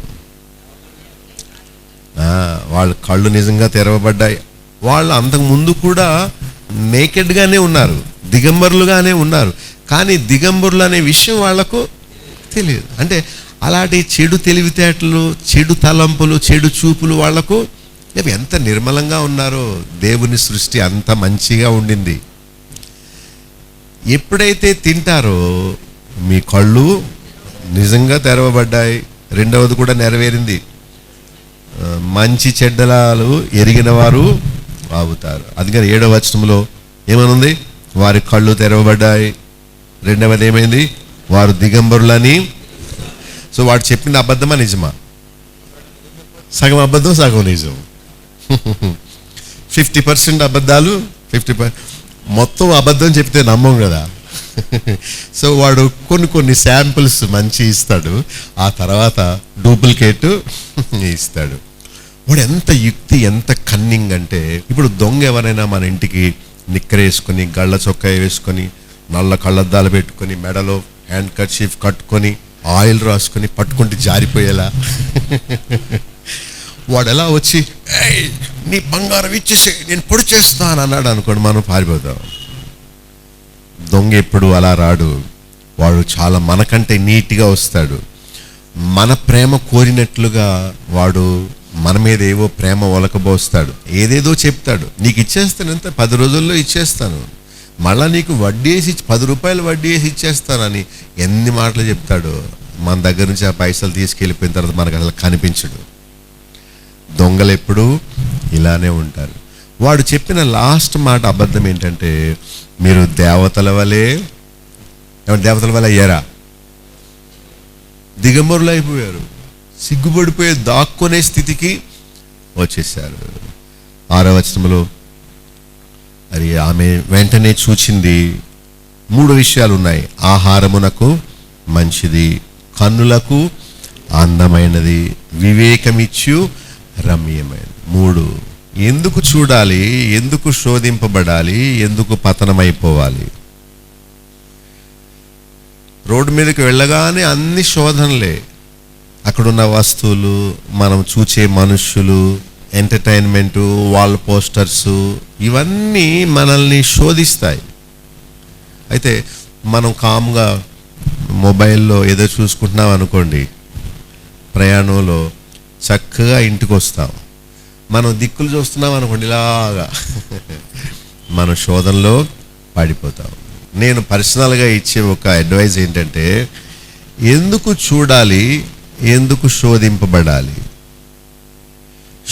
వాళ్ళ కళ్ళు నిజంగా తెరవబడ్డాయి. వాళ్ళు అంతకు ముందు కూడా నేకెడ్గానే ఉన్నారు, దిగంబరులుగానే ఉన్నారు, కానీ దిగంబరులు అనే విషయం వాళ్లకు తెలియదు. అంటే అలాంటి చెడు తెలివితేటలు, చెడు తలంపులు, చెడు చూపులు వాళ్లకు. ఎంత నిర్మలంగా ఉన్నారో, దేవుని సృష్టి అంత మంచిగా ఉండింది. ఎప్పుడైతే తింటారో మీ కళ్ళు నిజంగా తెరవబడ్డాయి. 2వది కూడా నెరవేరింది, మంచి చెడ్డలాలు ఎరిగిన వారు అవుతారు. అందుకని 7వ వచనంలో ఏమనుంది? వారి కళ్ళు తెరవబడ్డాయి. 2వది ఏమైంది? వారు దిగంబరులని. సో వాడు చెప్పింది అబద్ధమా నిజమా? సగం అబద్ధం, సగం నిజం. 50% అబద్ధాలు, 50% మొత్తం అబద్ధం చెప్తే నమ్మం కదా. సో వాడు కొన్ని శాంపిల్స్ మంచి ఇస్తాడు, ఆ తర్వాత డూప్లికేట్ ఇస్తాడు. వాడు ఎంత యుక్తి, ఎంత కన్నింగ్ అంటే, ఇప్పుడు దొంగ ఎవరైనా మన ఇంటికి నిక్కర వేసుకొని, గళ్ళ చొక్కా వేసుకొని, నల్ల కళ్ళద్దాలు పెట్టుకొని, మెడలో హ్యాండ్ కర్చీఫ్ కట్టుకొని, ఆయిల్ రాసుకొని పట్టుకుంటే జారిపోయేలా వాడు ఎలా వచ్చి నీ బంగారం ఇచ్చేసి నేను పొడి చేస్తాను అన్నాడు అనుకోండి, మనం పారిపోతాం. దొంగ ఎప్పుడు అలా రాడు. వాడు చాలా మనకంటే నీట్గా వస్తాడు. మన ప్రేమ కోరినట్లుగా వాడు మన మీద ఏవో ప్రేమ ఒలకబోస్తాడు, ఏదేదో చెప్తాడు. నీకు ఇచ్చేస్తాను, ఎంత 10 రోజుల్లో ఇచ్చేస్తాను, మళ్ళీ నీకు వడ్డీ వేసి 10 రూపాయలు వడ్డీ వేసి ఇచ్చేస్తానని ఎన్ని మాటలు చెప్తాడు. మన దగ్గర నుంచి ఆ పైసలు తీసుకెళ్ళిపోయిన తర్వాత మనకు అసలు కనిపించడు. దొంగలు ఎప్పుడు ఇలానే ఉంటారు. వాడు చెప్పిన లాస్ట్ మాట అబద్ధం ఏంటంటే, మీరు దేవతల వలె. దేవతల వలె అయ్యారా? దిగంబరులు అయిపోయారు, సిగ్గుపడిపోయే దాక్కునే స్థితికి వచ్చేసారు. 6వ వచనంలో అది ఆమె వెంటనే చూచింది 3 విషయాలు ఉన్నాయి. ఆహారమునకు మంచిది, కన్నులకు అందమైనది, వివేకమిచ్చు రమ్యమైనది. 3 ఎందుకు చూడాలి, ఎందుకు శోధింపబడాలి, ఎందుకు పతనమైపోవాలి? రోడ్డు మీదకి వెళ్ళగానే అన్ని శోధనలే. అక్కడున్న వస్తువులు, మనం చూసే మనుష్యులు, ఎంటర్టైన్మెంటు, వాల్ పోస్టర్స్, ఇవన్నీ మనల్ని శోధిస్తాయి. అయితే మనం కామ్గా మొబైల్లో ఏదో చూసుకుంటున్నాం అనుకోండి, ప్రయాణంలో చక్కగా ఇంటికి వస్తాం. మనం దిక్కులు చూస్తున్నాం అనుకోండి, ఇలాగా మన శోధనలో పడిపోతాం. నేను పర్సనల్గా ఇచ్చే ఒక అడ్వైజ్ ఏంటంటే, ఎందుకు చూడాలి, ఎందుకు శోధింపబడాలి?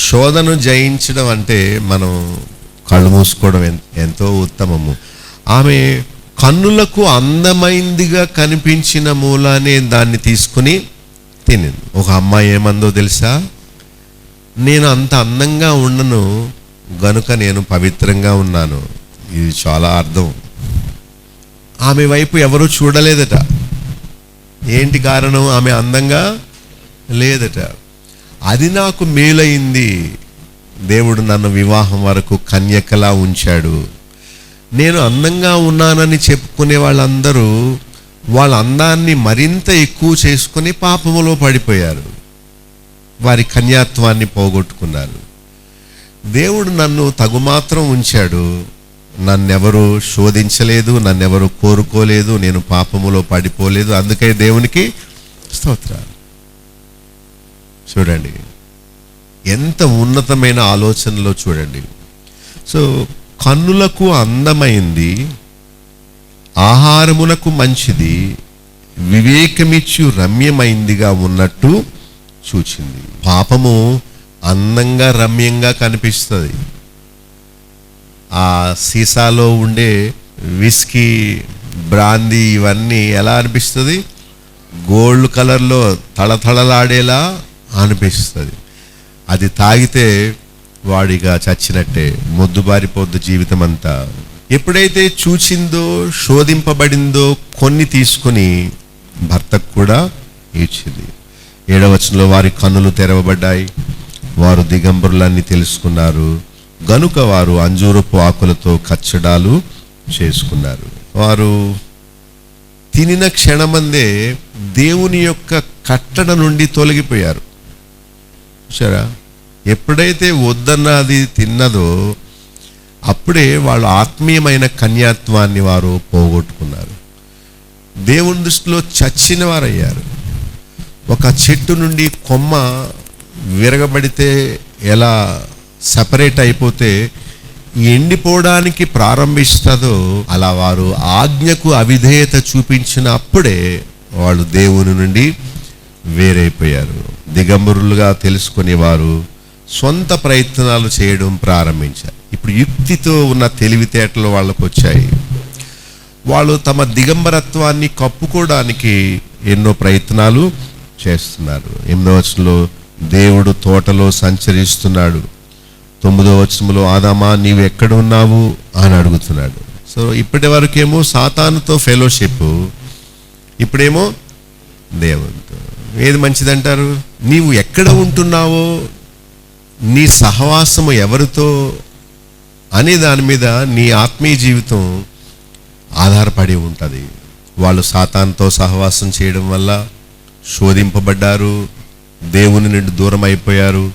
శోధను జయించడం అంటే మనం కళ్ళు మూసుకోవడం ఎంతో ఉత్తమము. ఆమె కన్నులకు అందమైందిగా కనిపించిన మూలానే దాన్ని తీసుకుని తినింది. ఒక అమ్మాయి ఏమందో తెలుసా? నేను అంత అందంగా ఉండను గనుక నేను పవిత్రంగా ఉన్నాను. ఇది చాలా అర్థం. ఆమె వైపు ఎవరూ చూడలేదట. ఏంటి కారణం? ఆమె అందంగా లేదట. అది నాకు మేలైంది, దేవుడు నన్ను వివాహం వరకు కన్యకలా ఉంచాడు. నేను అందంగా ఉన్నానని చెప్పుకునే వాళ్ళందరూ వాళ్ళ అందాన్ని మరింత ఎక్కువ చేసుకుని పాపములో పడిపోయారు, వారి కన్యాత్వాన్ని పోగొట్టుకున్నారు. దేవుడు నన్ను తగుమాత్రం ఉంచాడు, నన్నెవరు శోధించలేదు, నన్నెవరు కోరుకోలేదు, నేను పాపములో పడిపోలేదు. అందుకే దేవునికి స్తోత్రాలు. చూడండి ఎంత ఉన్నతమైన ఆలోచనలో చూడండి. సో కన్నులకు అందమైంది, ఆహారమునకు మంచిది, వివేకమిచ్చు రమ్యమైందిగా ఉన్నట్టు చూచింది. పాపము అందంగా రమ్యంగా కనిపిస్తుంది. ఆ సీసాలో ఉండే విస్కీ, బ్రాందీ ఇవన్నీ ఎలా అనిపిస్తుంది? గోల్డ్ కలర్లో తళతళలాడేలా అనిపిస్తుంది. అది తాగితే వాడిగా చచ్చినట్టే, మొద్దుబారిపోద్దు జీవితం అంతా. ఎప్పుడైతే చూచిందో, శోధింపబడిందో కొన్ని తీసుకుని భర్తకు కూడా ఇచ్చింది. 7వ వచనంలో వారి కన్నులు తెరవబడ్డాయి, వారు దిగంబరులన్నీ తెలుసుకున్నారు గనుక వారు అంజూరపు ఆకులతో కచ్చడాలు చేసుకున్నారు. వారు తినిన క్షణమందే దేవుని యొక్క కట్టడ నుండి తొలగిపోయారు. చూసారా? ఎప్పుడైతే వద్దన్నది తిన్నదో అప్పుడే వాళ్ళు ఆత్మీయమైన కన్యాత్వాన్ని వారు పోగొట్టుకున్నారు. దేవుని దృష్టిలో చచ్చిన వారయ్యారు. ఒక చెట్టు నుండి కొమ్మ విరగబడితే ఎలా సపరేట్ అయిపోతే ఎండిపోవడానికి ప్రారంభిస్తుందో అలా వారు ఆజ్ఞకు అవిధేయత చూపించిన అప్పుడే వాళ్ళు దేవుని నుండి వేరైపోయారు. దిగంబరులుగా తెలుసుకుని వారు సొంత ప్రయత్నాలు చేయడం ప్రారంభించారు. ఇప్పుడు యుక్తితో ఉన్న తెలివితేటలు వాళ్ళకు వచ్చాయి. వాళ్ళు తమ దిగంబరత్వాన్ని కప్పుకోవడానికి ఎన్నో ప్రయత్నాలు చేస్తున్నారు. 8వ వచనంలో దేవుడు తోటలో సంచరిస్తున్నాడు. 9వ వచనంలో ఆదామా నీవు ఎక్కడ ఉన్నావు అని అడుగుతున్నాడు. సో ఇప్పటి వరకేమో సాతానుతో ఫెలోషిప్, ఇప్పుడేమో దేవునితో. ఏది మంచిదంటారు? నీవు ఎక్కడ ఉంటున్నావో, నీ సహవాసము ఎవరితో అనే దాని మీద నీ ఆత్మీయ జీవితం ఆధారపడి ఉంటుంది. వాళ్ళు సాతానుతో సహవాసం చేయడం వల్ల శోధింపబడ్డారు, దేవుని నుండి దూరం అయిపోయారు,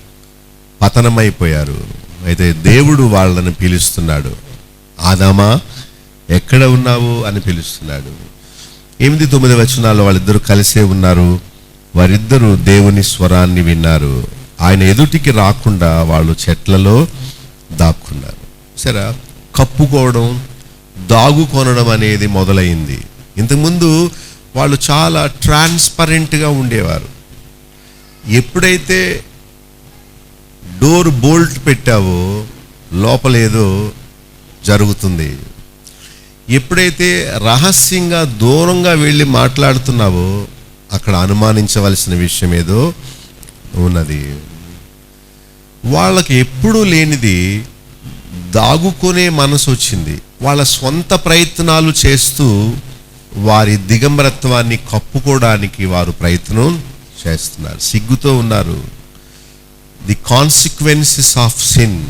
పతనమైపోయారు. అయితే దేవుడు వాళ్ళని పిలుస్తున్నాడు, ఆదామా ఎక్కడ ఉన్నావు అని పిలుస్తున్నాడు. 8, 9 వచనాల్లో వాళ్ళిద్దరూ కలిసే ఉన్నారు. వారిద్దరూ దేవుని స్వరాన్ని విన్నారు. ఆయన ఎదుటికి రాకుండా వాళ్ళు చెట్లలో దాక్కున్నారు. సరే, కప్పుకోవడం, దాగుకొనడం అనేది మొదలైంది. ఇంతకుముందు వాళ్ళు చాలా ట్రాన్స్పరెంట్గా ఉండేవారు. ఎప్పుడైతే డోర్ బోల్ట్ పెట్టావో లోపలేదో జరుగుతుంది. ఎప్పుడైతే రహస్యంగా దూరంగా వెళ్ళి మాట్లాడుతున్నావో అక్కడ అనుమానించవలసిన విషయం ఏదో ఉన్నది. వాళ్ళకి ఎప్పుడూ లేనిది దాగుకునే మనసు వచ్చింది. వాళ్ళ స్వంత ప్రయత్నాలు చేస్తూ వారి దిగంబరత్వాన్ని కప్పుకోవడానికి వారు ప్రయత్నం చేస్తున్నారు, సిగ్గుతో ఉన్నారు. ది కాన్సిక్వెన్సెస్ ఆఫ్ సిన్,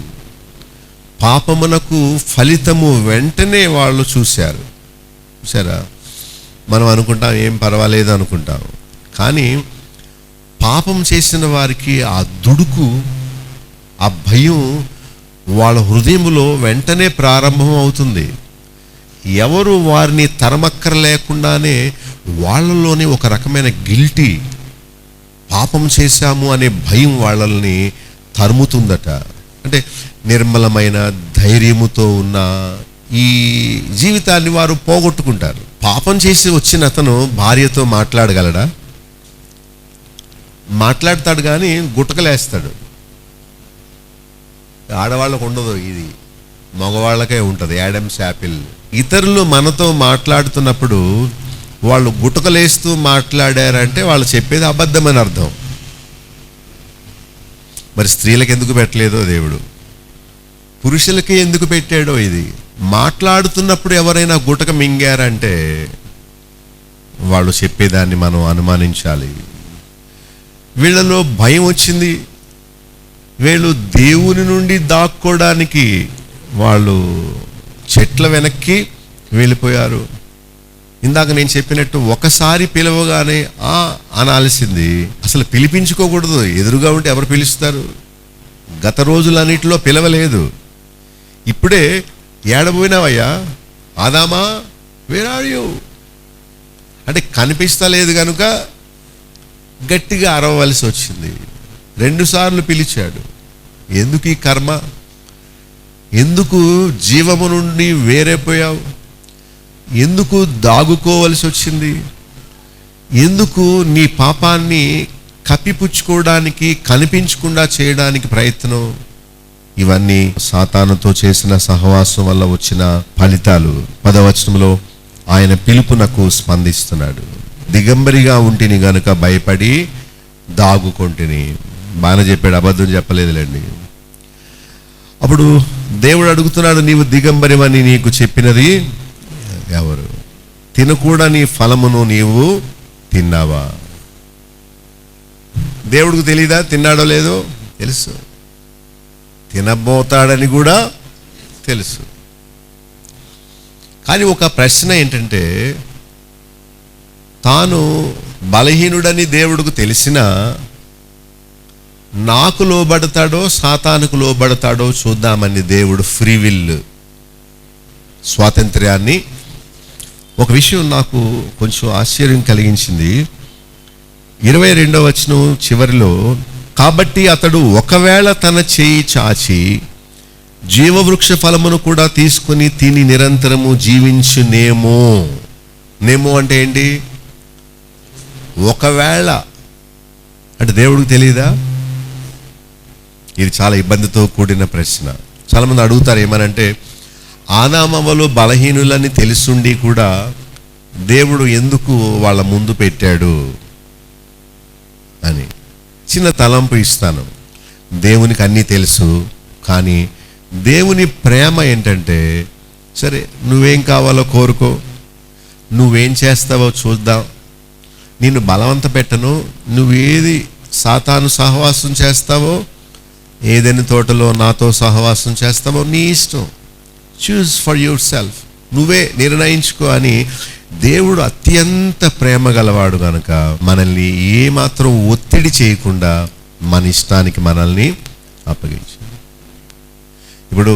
పాపమునకు ఫలితము వెంటనే వాళ్ళు చూశారు. చూసారా? మనం అనుకుంటాం ఏం పర్వాలేదు అనుకుంటాం, కానీ పాపం చేసిన వారికి ఆ దుడుకు, ఆ భయం వాళ్ళ హృదయంలో వెంటనే ప్రారంభం అవుతుంది. ఎవరు వారిని తరమక్కర్లేకుండానే వాళ్ళలోనే ఒక రకమైన గిల్టీ, పాపం చేశాము అనే భయం వాళ్ళని తరుముతుందట. అంటే నిర్మలమైన ధైర్యముతో ఉన్న ఈ జీవితాన్ని వారు పోగొట్టుకుంటారు. పాపం చేసి వచ్చిన అతను భార్యతో మాట్లాడగలడా? మాట్లాడతాడు కానీ గుటకలేస్తాడు. ఆడవాళ్ళకు ఉండదు, ఇది మగవాళ్ళకే ఉంటుంది. Adams Apple. ఇతరులు మనతో మాట్లాడుతున్నప్పుడు వాళ్ళు గుటకలేస్తూ మాట్లాడారంటే వాళ్ళు చెప్పేది అబద్ధమని అర్థం. మరి స్త్రీలకు ఎందుకు పెట్టలేదో దేవుడు, పురుషులకి ఎందుకు పెట్టాడో ఇది. మాట్లాడుతున్నప్పుడు ఎవరైనా గుటక మింగారంటే వాళ్ళు చెప్పేదాన్ని మనం అనుమానించాలి. వీళ్ళలో భయం వచ్చింది, వీళ్ళు దేవుని నుండి దాక్కోవడానికి వాళ్ళు చెట్ల వెనక్కి వెళ్ళిపోయారు. ఇందాక నేను చెప్పినట్టు ఒకసారి పిలవగానే అనాల్సింది, అసలు పిలిపించుకోకూడదు. ఎదురుగా ఉంటే ఎవరు పిలుస్తారు? గత రోజులన్నిటిలో పిలవలేదు. ఇప్పుడే ఏడబోయినావయ్యా ఆదామా, వేర్ ఆర్ యు అంటే కనిపిస్తలేదు కనుక గట్టిగా అరవవలసి వచ్చింది. 2 సార్లు పిలిచాడు. ఎందుకు ఈ కర్మ? ఎందుకు జీవము నుండి వేరైపోయావు? ఎందుకు దాగుకోవలసి వచ్చింది? ఎందుకు నీ పాపాన్ని కప్పిపుచ్చుకోవడానికి, కనిపించకుండా చేయడానికి ప్రయత్నం? ఇవన్నీ సాతానుతో చేసిన సహవాసం వల్ల వచ్చిన ఫలితాలు. 10వ వచనంలో ఆయన పిలుపునకు స్పందిస్తున్నాడు. దిగంబరిగా ఉంటిని గనుక భయపడి దాగుకొంటిని. బాగా చెప్పాడు, అబద్ధం చెప్పలేదులేండి. అప్పుడు దేవుడు అడుగుతున్నాడు, నీవు దిగంబరివని నీకు చెప్పినది ఎవరు? తినకూడని ఫలమును నీవు తిన్నావా? దేవుడికి తెలీదా తిన్నాడో లేదో? తెలుసు. తినబోతాడని కూడా తెలుసు. కానీ ఒక ప్రశ్న ఏంటంటే, తాను బలహీనుడని దేవుడికి తెలిసినా నాకు లోబడతాడో సాతానుకు లోబడతాడో చూద్దామని దేవుడు ఫ్రీ విల్, స్వాతంత్ర్యాన్ని. ఒక విషయం నాకు కొంచెం ఆశ్చర్యం కలిగించింది. 22వ వచనం చివరిలో, కాబట్టి అతడు ఒకవేళ తన చేయి చాచి జీవవృక్ష ఫలమును కూడా తీసుకుని తిని నిరంతరము జీవించునేమో. నేమో అంటే ఏంటి? ఒకవేళ అంటే దేవుడికి తెలియదా? ఇది చాలా ఇబ్బందితో కూడిన ప్రశ్న. చాలామంది అడుగుతారు ఏమనంటే, ఆదామవ్వలు బలహీనులని తెలుసుండి కూడా దేవుడు ఎందుకు వాళ్ళ ముందు పెట్టాడు అని. చిన్న తలంపు ఇస్తాను. దేవునికి అన్నీ తెలుసు, కానీ దేవుని ప్రేమ ఏంటంటే, సరే నువ్వేం కావాలో కోరుకో, నువ్వేం చేస్తావో చూద్దాం, నిన్ను బలవంత పెట్టను, నువ్వేది సాతాను సహవాసం చేస్తావో, ఏదైనా తోటలో నాతో సహవాసం చేస్తావో నీ ఇష్టం, చూస్ ఫర్ యువర్ సెల్ఫ్, నువ్వే నిర్ణయించుకో అని దేవుడు అత్యంత ప్రేమ గలవాడు కనుక మనల్ని ఏమాత్రం ఒత్తిడి చేయకుండా మన ఇష్టానికి మనల్ని అప్పగించాడు. ఇప్పుడు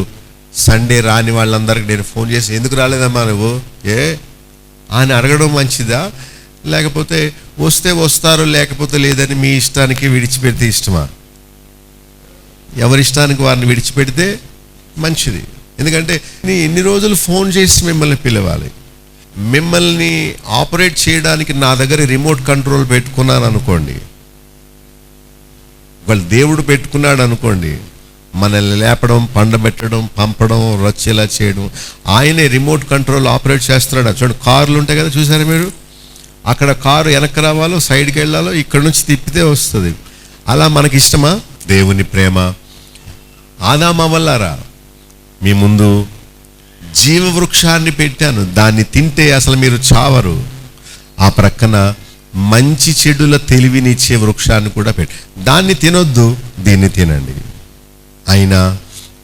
సండే రాని వాళ్ళందరికీ నేను ఫోన్ చేసి, ఎందుకు రాలేదమ్మా నువ్వు అని అడగడం మంచిదా, లేకపోతే వస్తే వస్తారు లేకపోతే లేదని మీ ఇష్టానికి విడిచిపెడితే ఇష్టమా? ఎవరిష్టానికి వారిని విడిచిపెడితే మంచిది. ఎందుకంటే ఇన్ని రోజులు ఫోన్ చేసి మిమ్మల్ని పిలవాలి, మిమ్మల్ని ఆపరేట్ చేయడానికి నా దగ్గర రిమోట్ కంట్రోల్ పెట్టుకున్నాను అనుకోండి, వాళ్ళు దేవుడు పెట్టుకున్నాడు అనుకోండి, మనల్ని లేపడం, పండబెట్టడం, పంపడం, రచ్చేలా చేయడం ఆయనే రిమోట్ కంట్రోల్ ఆపరేట్ చేస్తున్నాడు. చూడండి, కార్లు ఉంటాయి కదా, చూసారా మీరు? అక్కడ కారు వెనక్కి రావాలో సైడ్కి వెళ్ళాలో ఇక్కడ నుంచి తిప్పితే వస్తుంది. అలా మనకి ఇష్టమా? దేవుని ప్రేమ. ఆదామవ్వలారా, మీ ముందు జీవవృక్షాన్ని పెట్టాను, దాన్ని తింటే అసలు మీరు చావరు. ఆ ప్రక్కన మంచి చెడుల తెలివినిచ్చే వృక్షాన్ని కూడా పెట్టి, దాన్ని తినొద్దు, దీన్ని తినండి, అయినా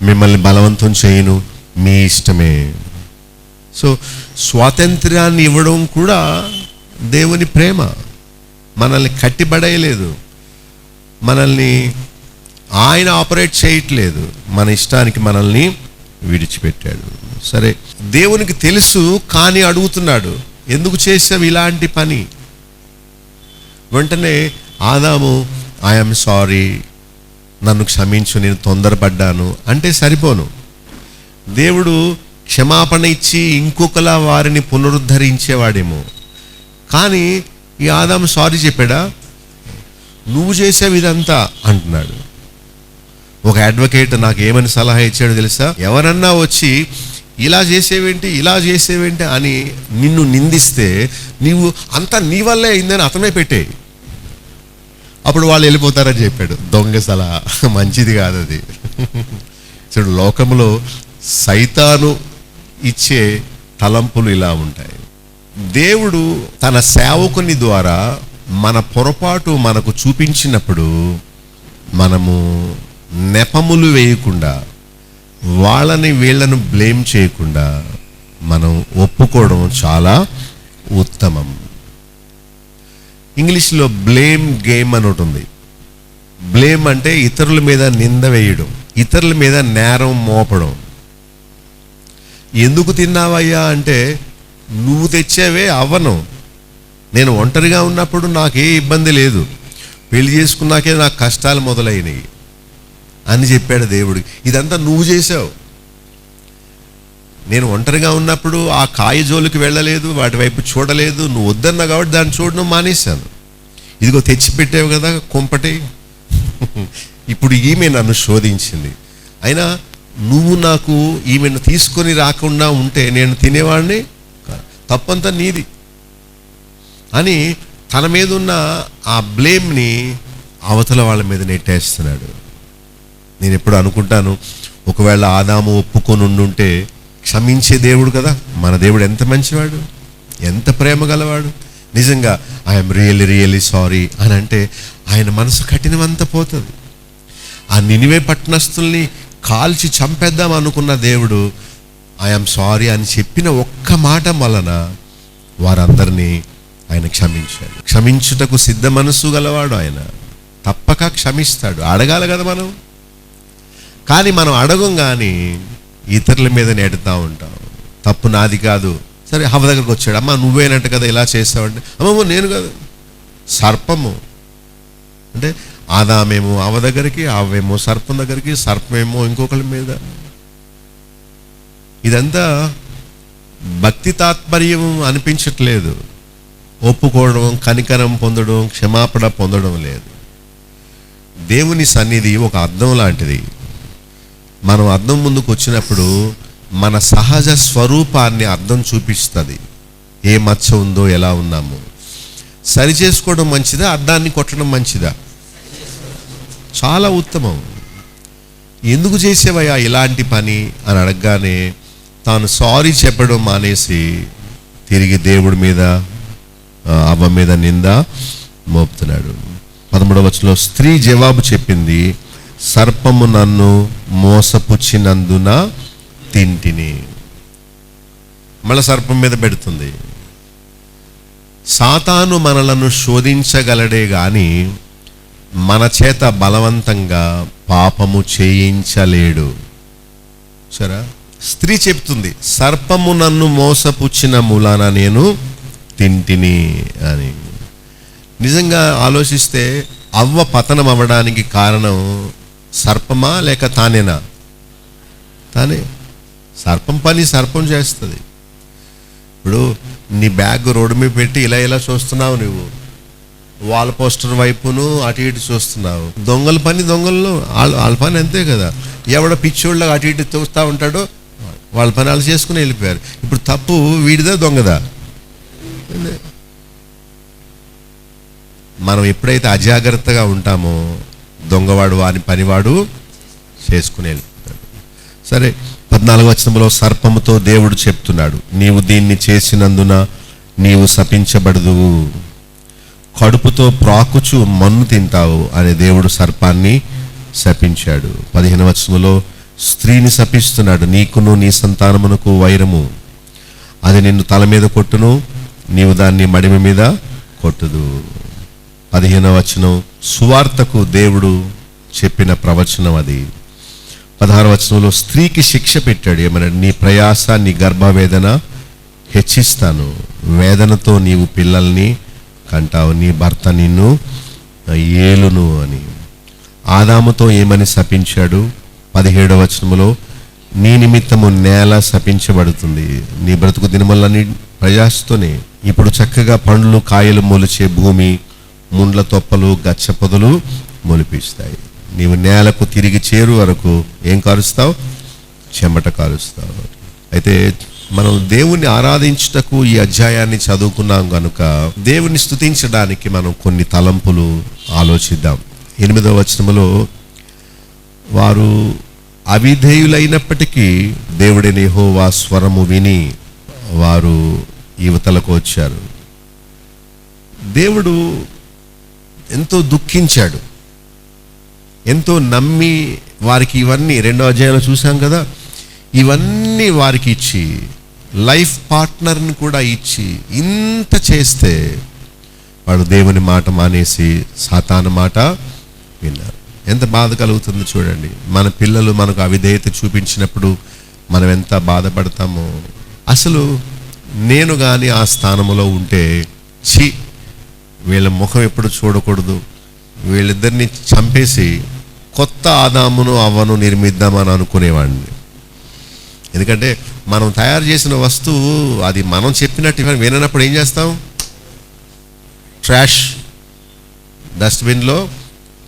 మిమ్మల్ని బలవంతం చేయను, మీ ఇష్టమే. సో స్వాతంత్ర్యాన్ని ఇవ్వడం కూడా దేవుని ప్రేమ. మనల్ని కట్టిబడేయలేదు. మనల్ని ఆయన ఆపరేట్ చేయట్లేదు, మన ఇష్టానికి మనల్ని విడిచిపెట్టాడు. సరే, దేవునికి తెలుసు కానీ అడుగుతున్నాడు, ఎందుకు చేసావు ఇలాంటి పని? వెంటనే ఆదాము, ఐఎమ్ సారీ, నన్ను క్షమించు, నేను తొందరపడ్డాను అంటే సరిపోను. దేవుడు క్షమాపణ ఇచ్చి ఇంకొకలా వారిని పునరుద్ధరించేవాడేమో. కానీ ఈ ఆదాము సారీ చెప్పాడా? నువ్వు చేసావు ఇదంతా అంటున్నాడు. ఒక అడ్వకేట్ నాకు ఏమని సలహా ఇచ్చాడో తెలుసా? ఎవరన్నా వచ్చి ఇలా చేసేవేంటి అని నిన్ను నిందిస్తే నీవు అంతా నీ వల్లే అయిందని అతనే పెట్టే, అప్పుడు వాళ్ళు వెళ్ళిపోతారని చెప్పాడు. దొంగ సలహా, మంచిది కాదు అది. చూడు, లోకంలో సైతాను ఇచ్చే తలంపులు ఇలా ఉంటాయి. దేవుడు తన సేవకుని ద్వారా మన పొరపాటు మనకు చూపించినప్పుడు మనము నెపములు వేయకుండా, వాళ్ళని వీళ్ళను బ్లేమ్ చేయకుండా మనం ఒప్పుకోవడం చాలా ఉత్తమం. ఇంగ్లీష్లో బ్లేమ్ గేమ్ అని ఉంటుంది. బ్లేమ్ అంటే ఇతరుల మీద నింద వేయడం, ఇతరుల మీద నేరం మోపడం. ఎందుకు తిన్నావయ్యా అంటే, నువ్వు తెచ్చావే అవ్వను, నేను ఒంటరిగా ఉన్నప్పుడు నాకే ఇబ్బంది లేదు, పెళ్లి చేసుకున్నాకే నాకు కష్టాలు మొదలైనవి అని చెప్పాడు దేవుడు. ఇదంతా నువ్వు చేసావు. నేను ఒంటరిగా ఉన్నప్పుడు ఆ కాయ జోలికి వెళ్ళలేదు, వాటి వైపు చూడలేదు, నువ్వు వద్దన్నా కాబట్టి దాన్ని చూడడం మానేశాను. ఇదిగో తెచ్చిపెట్టావు కదా కొంపటి, ఇప్పుడు ఈమె నన్ను శోధించింది, అయినా నువ్వు నాకు ఈమెను తీసుకొని రాకుండా ఉంటే నేను తినేవాడిని, తప్పంతా నీది అని తన మీద ఉన్న ఆ బ్లేమ్ని అవతల వాళ్ళ మీద నెట్టేస్తున్నాడు. నేను ఎప్పుడు అనుకుంటాను, ఒకవేళ ఆదాము ఒప్పుకొని ఉండుంటే క్షమించే దేవుడు కదా, మన దేవుడు ఎంత మంచివాడు, ఎంత ప్రేమ గలవాడు. నిజంగా ఐఎమ్ రియల్లీ సారీ అని అంటే ఆయన మనసు కఠినమంతా పోతుంది. ఆ నినివే పట్టణస్తుల్ని కాల్చి చంపేద్దాం అనుకున్న దేవుడు ఐఎమ్ సారీ అని చెప్పిన ఒక్క మాట వలన వారందరినీ ఆయన క్షమించాడు. క్షమించుటకు సిద్ధ మనసు గలవాడు ఆయన, తప్పక క్షమిస్తాడు. అడగాలి కదా మనం, కానీ మనం అడగం, కానీ ఇతరుల మీద నెడుతూ ఉంటాం. తప్పు నాది కాదు. సరే, హవ్వ దగ్గరకు వచ్చాడు, అమ్మ నువ్వేనంట కదా ఇలా చేస్తావంటే, అమ్మమ్మ నేను కాదు, సర్పము అంటే ఆదామేమో అవ్వ దగ్గరికి, అవ్వేమో సర్పం దగ్గరికి, సర్పమేమో ఇంకొకరి మీద. ఇదంతా భక్తి తాత్పర్యం అనిపించట్లేదు. ఒప్పుకోవడం, కనికరం పొందడం, క్షమాపణ పొందడం లేదు. దేవుని సన్నిధి ఒక అద్దం లాంటిది. మనం అద్దం ముందుకు వచ్చినప్పుడు మన సహజ స్వరూపాన్ని అద్దం చూపిస్తుంది. ఏ మచ్చ ఉందో, ఎలా ఉన్నామో. సరి చేసుకోవడం మంచిదా, అద్దాన్ని కొట్టడం మంచిదా? చాలా ఉత్తమం. ఎందుకు చేసేవయ్యా ఇలాంటి పని అని అడగగానే తాను సారీ చెప్పడం మానేసి తిరిగి దేవుడి మీద, అవ్వ మీద నింద మోపుతున్నాడు. 13వ వచనంలో స్త్రీ జవాబు చెప్పింది, సర్పము నన్ను మోసపుచ్చినందున తింటిని. మళ్ళీ సర్పం మీద పెడుతుంది. సాతాను మనలను శోధించగలడే గాని మన చేత బలవంతంగా పాపము చేయించలేడు. సరే, స్త్రీ చెప్తుంది, సర్పము నన్ను మోసపుచ్చిన మూలాన నేను తింటిని అని. నిజంగా ఆలోచిస్తే అవ్వ పతనం అవ్వడానికి కారణం సర్పమా లేక తానేనా? తానే. సర్పం పని సర్పం చేస్తుంది. ఇప్పుడు నీ బ్యాగ్ రోడ్డు మీద పెట్టి ఇలా చూస్తున్నావు, నువ్వు వాల్ పోస్టర్ వైపును అటు ఇటు చూస్తున్నావు. దొంగల పని దొంగల్లో, వాళ్ళ పని అంతే కదా. ఎవడో పిచ్చోళ్ళగా అటు ఇటు చూస్తూ ఉంటాడో వాళ్ళ పని వాళ్ళు చేసుకుని వెళ్ళిపోయారు. ఇప్పుడు తప్పు వీడిదా దొంగదా? మనం ఎప్పుడైతే అజాగ్రత్తగా ఉంటామో దొంగవాడు వాని పనివాడు చేసుకుని వెళ్ళిపోతాడు. సరే, 14వ వచనంలో సర్పముతో దేవుడు చెప్తున్నాడు, నీవు దీన్ని చేసినందున నీవు శపించబడదువు, కడుపుతో ప్రాకుచు మన్ను తింటావు అని దేవుడు సర్పాన్ని శపించాడు. 15వ వచనంలో స్త్రీని శపిస్తున్నాడు, నీకును నీ సంతానమునకు వైరము, అది నిన్ను తల మీద కొట్టును, నీవు దాన్ని మడిమ మీద కొట్టుదు. 15వ వచనం సువార్తకు దేవుడు చెప్పిన ప్రవచనం అది. 16వ వచనంలో స్త్రీకి శిక్ష పెట్టాడు. ఏమన్నాడు? నీ ప్రయాస, నీ గర్భవేదన హెచ్చిస్తాను, వేదనతో నీవు పిల్లల్ని కంటావు, నీ భర్త నిన్ను ఏలును అని. ఆదాముతో ఏమని శపించాడు? 17వ వచనంలో నీ నిమిత్తము నేల శపించబడుతుంది, నీ బ్రతుకు దినములన్నీ ప్రయాసతోనే. ఇప్పుడు చక్కగా పండ్లు కాయలు మొలిచే భూమి, ముండ్ల తొప్పలు గచ్చ పొదలు మొలిపిస్తాయి. నీవు నేలకు తిరిగి చేరు వరకు ఏం కారుస్తావు? చెమట కారుస్తావు. అయితే మనం దేవుణ్ణి ఆరాధించుటకు ఈ అధ్యాయాన్ని చదువుకున్నాం కనుక దేవుని స్తుతించడానికి మనం కొన్ని తలంపులు ఆలోచిద్దాం. 8వ వచనములో వారు అవిధేయులైనప్పటికీ దేవుడైన యెహోవా స్వరము విని వారు యువతలకు వచ్చారు. దేవుడు ఎంతో దుఃఖించాడు, ఎంతో నమ్మి వారికి ఇవన్నీ 2వ అధ్యాయంలో చూసాం కదా, ఇవన్నీ వారికి ఇచ్చి లైఫ్ పార్ట్నర్ని కూడా ఇచ్చి ఇంత చేస్తే వాడు దేవుని మాట మానేసి సాతాను మాట విన్నారు. ఎంత బాధ కలుగుతుంది చూడండి. మన పిల్లలు మనకు అవిధేయత చూపించినప్పుడు మనం ఎంత బాధపడతామో. అసలు నేను కానీ ఆ స్థానంలో ఉంటే వీళ్ళ ముఖం ఎప్పుడు చూడకూడదు, వీళ్ళిద్దరిని చంపేసి కొత్త ఆదామును అవ్వను నిర్మిద్దామని అనుకునేవాడిని. ఎందుకంటే మనం తయారు చేసిన వస్తువు అది మనం చెప్పినట్టు విననప్పుడు ఏం చేస్తాం? ట్రాష్ డస్ట్బిన్లో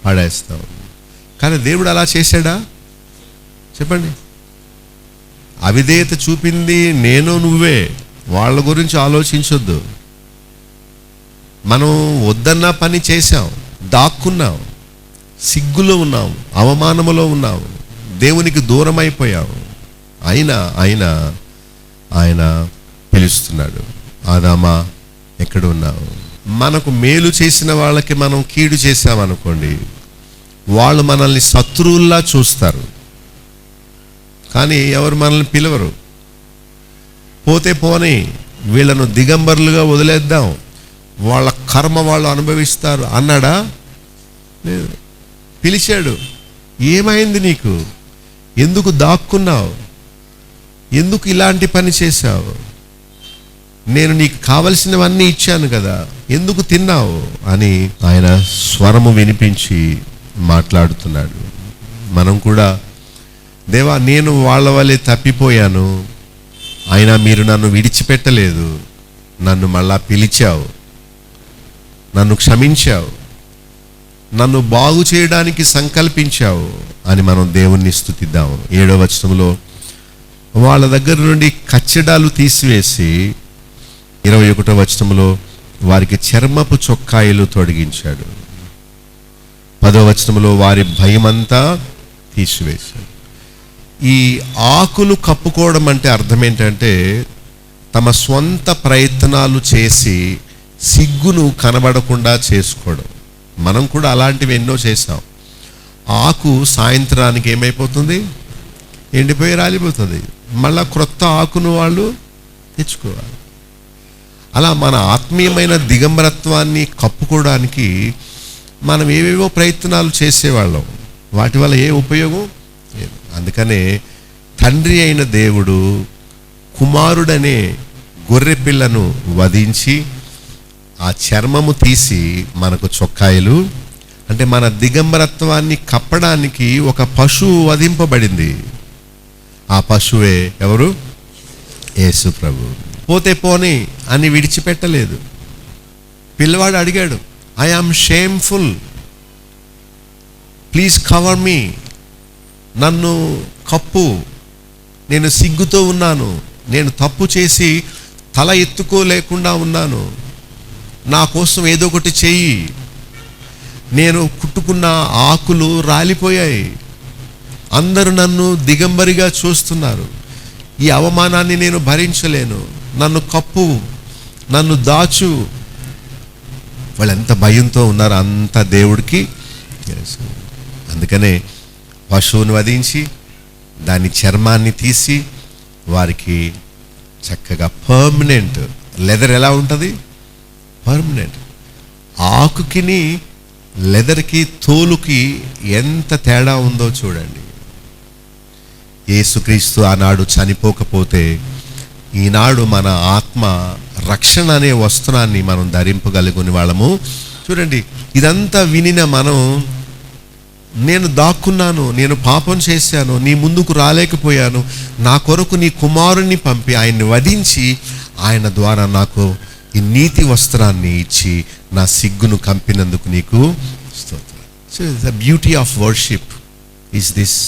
పడేస్తాం. కానీ దేవుడు అలా చేశాడా? చెప్పండి. అవిధేయత చూపింది నేను నువ్వే. వాళ్ళ గురించి ఆలోచించొద్దు. మనం వద్దన్న పని చేశాం, దాక్కున్నాం, సిగ్గులో ఉన్నాం, అవమానములో ఉన్నాం, దేవునికి దూరం అయిపోయాం. ఆయన పిలుస్తున్నాడు, ఆదామా ఎక్కడ ఉన్నావు? మనకు మేలు చేసిన వాళ్ళకి మనం కీడు చేశామనుకోండి, వాళ్ళు మనల్ని శత్రువుల్లా చూస్తారు, కానీ ఎవరు మనల్ని పిలవరు. పోతే పోనీ, వీళ్ళను దిగంబరులుగా వదిలేద్దాం, వాళ్ళ కర్మ వాళ్ళు అనుభవిస్తారు అన్నాడా? లేదు. పిలిచాడు. ఏమైంది నీకు? ఎందుకు దాక్కున్నావు? ఎందుకు ఇలాంటి పని చేశావు? నేను నీకు కావలసినవన్నీ ఇచ్చాను కదా, ఎందుకు తిన్నావు అని ఆయన స్వరము వినిపించి మాట్లాడుతున్నాడు. మనం కూడా, దేవా నేను వాళ్ళ వల్లే తప్పిపోయాను, అయినా మీరు నన్ను విడిచిపెట్టలేదు, నన్ను మళ్ళా పిలిచావు, నన్ను క్షమించావు, నన్ను బాగు చేయడానికి సంకల్పించావు అని మనం దేవుణ్ణి స్తుతిద్దాం. 7వ వచనంలో వాళ్ళ దగ్గర నుండి కచ్చడాలు తీసివేసి 21వ వచనంలో వారికి చర్మపు చొక్కాయిలు తొడిగించాడు. 10వ వచనంలో వారి భయమంతా తీసివేశాడు. ఈ ఆకులు కప్పుకోవడం అంటే అర్థం ఏంటంటే తమ స్వంత ప్రయత్నాలు చేసి సిగ్గును కనబడకుండా చేసుకోవడం. మనం కూడా అలాంటివి ఎన్నో చేసాం. ఆకు సాయంత్రానికి ఏమైపోతుంది? ఎండిపోయి రాలిపోతుంది. మళ్ళా క్రొత్త ఆకును వాళ్ళు తెచ్చుకోవాలి. అలా మన ఆత్మీయమైన దిగంబరత్వాన్ని కప్పుకోవడానికి మనం ఏవేవో ప్రయత్నాలు చేసేవాళ్ళం, వాటి వల్ల ఏ ఉపయోగం లేదు. అందుకనే తండ్రి అయిన దేవుడు కుమారుడనే గొర్రె పిల్లను వధించి ఆ చర్మము తీసి మనకు చొక్కాయలు, అంటే మన దిగంబరత్వాన్ని కప్పడానికి ఒక పశువు వధింపబడింది. ఆ పశువే ఎవరు? యేసు ప్రభు. పోతే పోనీ అని విడిచిపెట్టలేదు. పిల్లవాడు అడిగాడు, I am shameful, please cover me, నన్ను కప్పు, నేను సిగ్గుతో ఉన్నాను, నేను తప్పు చేసి తల ఎత్తుకోలేకుండా ఉన్నాను, నా కోసం ఏదో ఒకటి చెయ్యి, నేను కుట్టుకున్న ఆకులు రాలిపోయాయి, అందరూ నన్ను దిగంబరిగా చూస్తున్నారు, ఈ అవమానాన్ని నేను భరించలేను, నన్ను కప్పు, నన్ను దాచు. వాళ్ళు ఎంత భయంతో ఉన్నారు అంత దేవుడికి తెలుసు. అందుకనే పశువుని వధించి దాని చర్మాన్ని తీసి వారికి చక్కగా పర్మనెంట్ లెదర్ ఎలా ఉంటుంది? పర్మనెంట్ ఆకుకిని లెదర్కి తోలుకి ఎంత తేడా ఉందో చూడండి. యేసుక్రీస్తు ఆనాడు చనిపోకపోతే ఈనాడు మన ఆత్మ రక్షణ అనే వస్త్రాన్ని మనం ధరింపగలుగుని వాళ్ళము. చూడండి, ఇదంతా వినిన మనం, నేను దాక్కున్నాను, నేను పాపం చేశాను, నీ ముందుకు రాలేకపోయాను, నా కొరకు నీ కుమారుణ్ణి పంపి ఆయన్ని వధించి ఆయన ద్వారా నాకు ఈ నీతి వస్త్రాన్ని ఇచ్చి నా సిగ్గును కంపినందుకు నీకు స్తోత్రం. So the beauty of worship is this.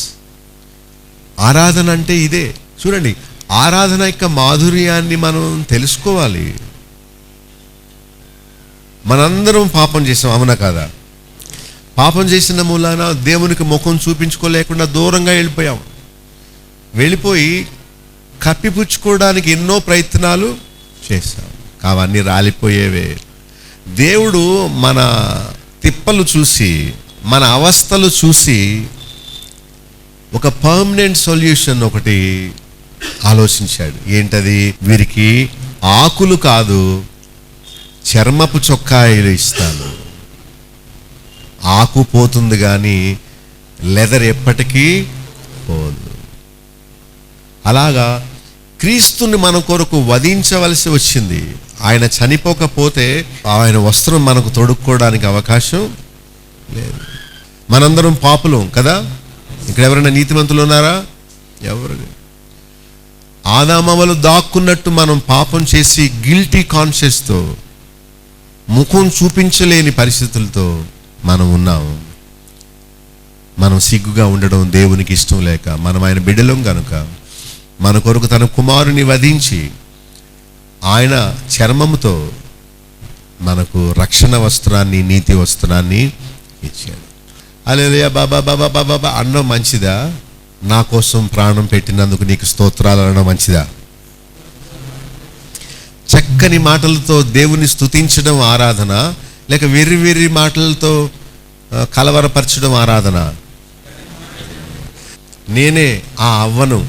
ఆరాధన అంటే ఇదే. చూడండి, ఆరాధన యొక్క మాధుర్యాన్ని మనం తెలుసుకోవాలి. మనందరం పాపం చేసాం, అవునా కాదా? పాపం చేసిన మూలాన దేవునికి ముఖం చూపించుకోలేకుండా దూరంగా వెళ్ళిపోయి కప్పిపుచ్చుకోవడానికి ఎన్నో ప్రయత్నాలు చేశాం, అవన్నీ రాలిపోయేవే. దేవుడు మన తిప్పలు చూసి, మన అవస్థలు చూసి ఒక పర్మనెంట్ సొల్యూషన్ ఒకటి ఆలోచించాడు. ఏంటది? వీరికి ఆకులు కాదు, చర్మపు చొక్కాయిలు ఇస్తాను. ఆకు పోతుంది కానీ లెదర్ ఎప్పటికీ పోదు. అలాగా క్రీస్తుని మన కొరకు వధించవలసి వచ్చింది. ఆయన చనిపోకపోతే ఆయన వస్త్రం మనకు తొడుక్కోవడానికి అవకాశం లేదు. మనందరం పాపులం కదా. ఇక్కడ ఎవరైనా నీతిమంతులు ఉన్నారా? ఎవరు? ఆదామవలు దాక్కున్నట్టు మనం పాపం చేసి గిల్టీ కాన్షియస్తో, ముఖం చూపించలేని పరిస్థితులతో మనం ఉన్నాము. మనం సిగ్గుగా ఉండడం దేవునికి ఇష్టం లేక, మనం ఆయన బిడ్డలం కనుక మన కొరకు తన కుమారుని వధించి ఆయన చర్మముతో మనకు రక్షణ వస్త్రాన్ని, నీతి వస్త్రాన్ని ఇచ్చాడు. హల్లెలూయా. బాబా బాబా బాబా బాబా అనడం మంచిదా? నా కోసం ప్రాణం పెట్టినందుకు నీకు స్తోత్రాలు అనడం మంచిదా? చక్కని మాటలతో దేవుని స్తుతించడం ఆరాధన, లేక వెర్రి వెర్రి మాటలతో కలవరపరచడం ఆరాధన? నేనే ఆ అవ్వను,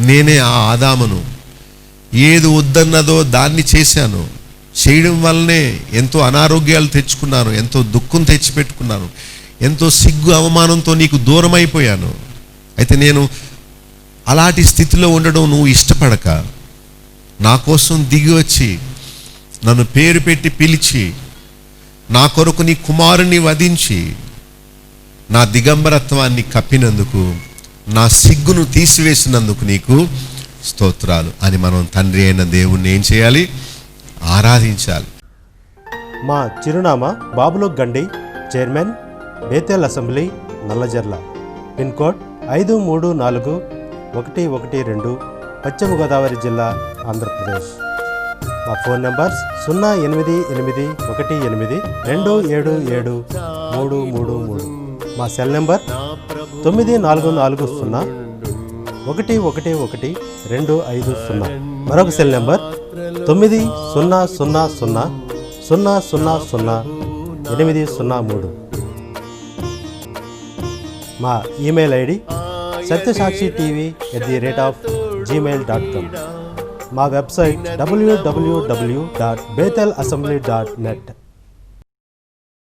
నేనే ఆ ఆదామును. ఏది వద్దన్నదో దాన్ని చేశాను. చేయడం వల్లనే ఎంతో అనారోగ్యాలు తెచ్చుకున్నాను, ఎంతో దుఃఖం తెచ్చిపెట్టుకున్నాను, ఎంతో సిగ్గు అవమానంతో నీకు దూరం అయిపోయాను. అయితే నేను అలాంటి స్థితిలో ఉండడం నువ్వు ఇష్టపడక నా కోసం దిగి వచ్చి నన్ను పేరు పెట్టి పిలిచి నా కొరకు నీ కుమారుని వధించి నా దిగంబరత్వాన్ని కప్పినందుకు, నా సిగ్గును తీసివేసినందుకు నీకు స్తోత్రాలు అని మనం తండ్రి అయిన దేవుణ్ణి ఏం చేయాలి? ఆరాధించాలి. మా చిరునామా బాబులోక్ గండి, chairman, Bethel assembly, Nallajarla. Pin code 534112, పశ్చిమ గోదావరి జిల్లా, ఆంధ్రప్రదేశ్. మా ఫోన్ నంబర్స్ 08818277333. మా సెల్ నెంబర్ 9440111250. మరొక సెల్ నెంబర్ 9000000803. మా ఈమెయిల్ ఐడి satyasakshi.tv@gmail.com. మా వెబ్సైట్ www.bethelassembly.net.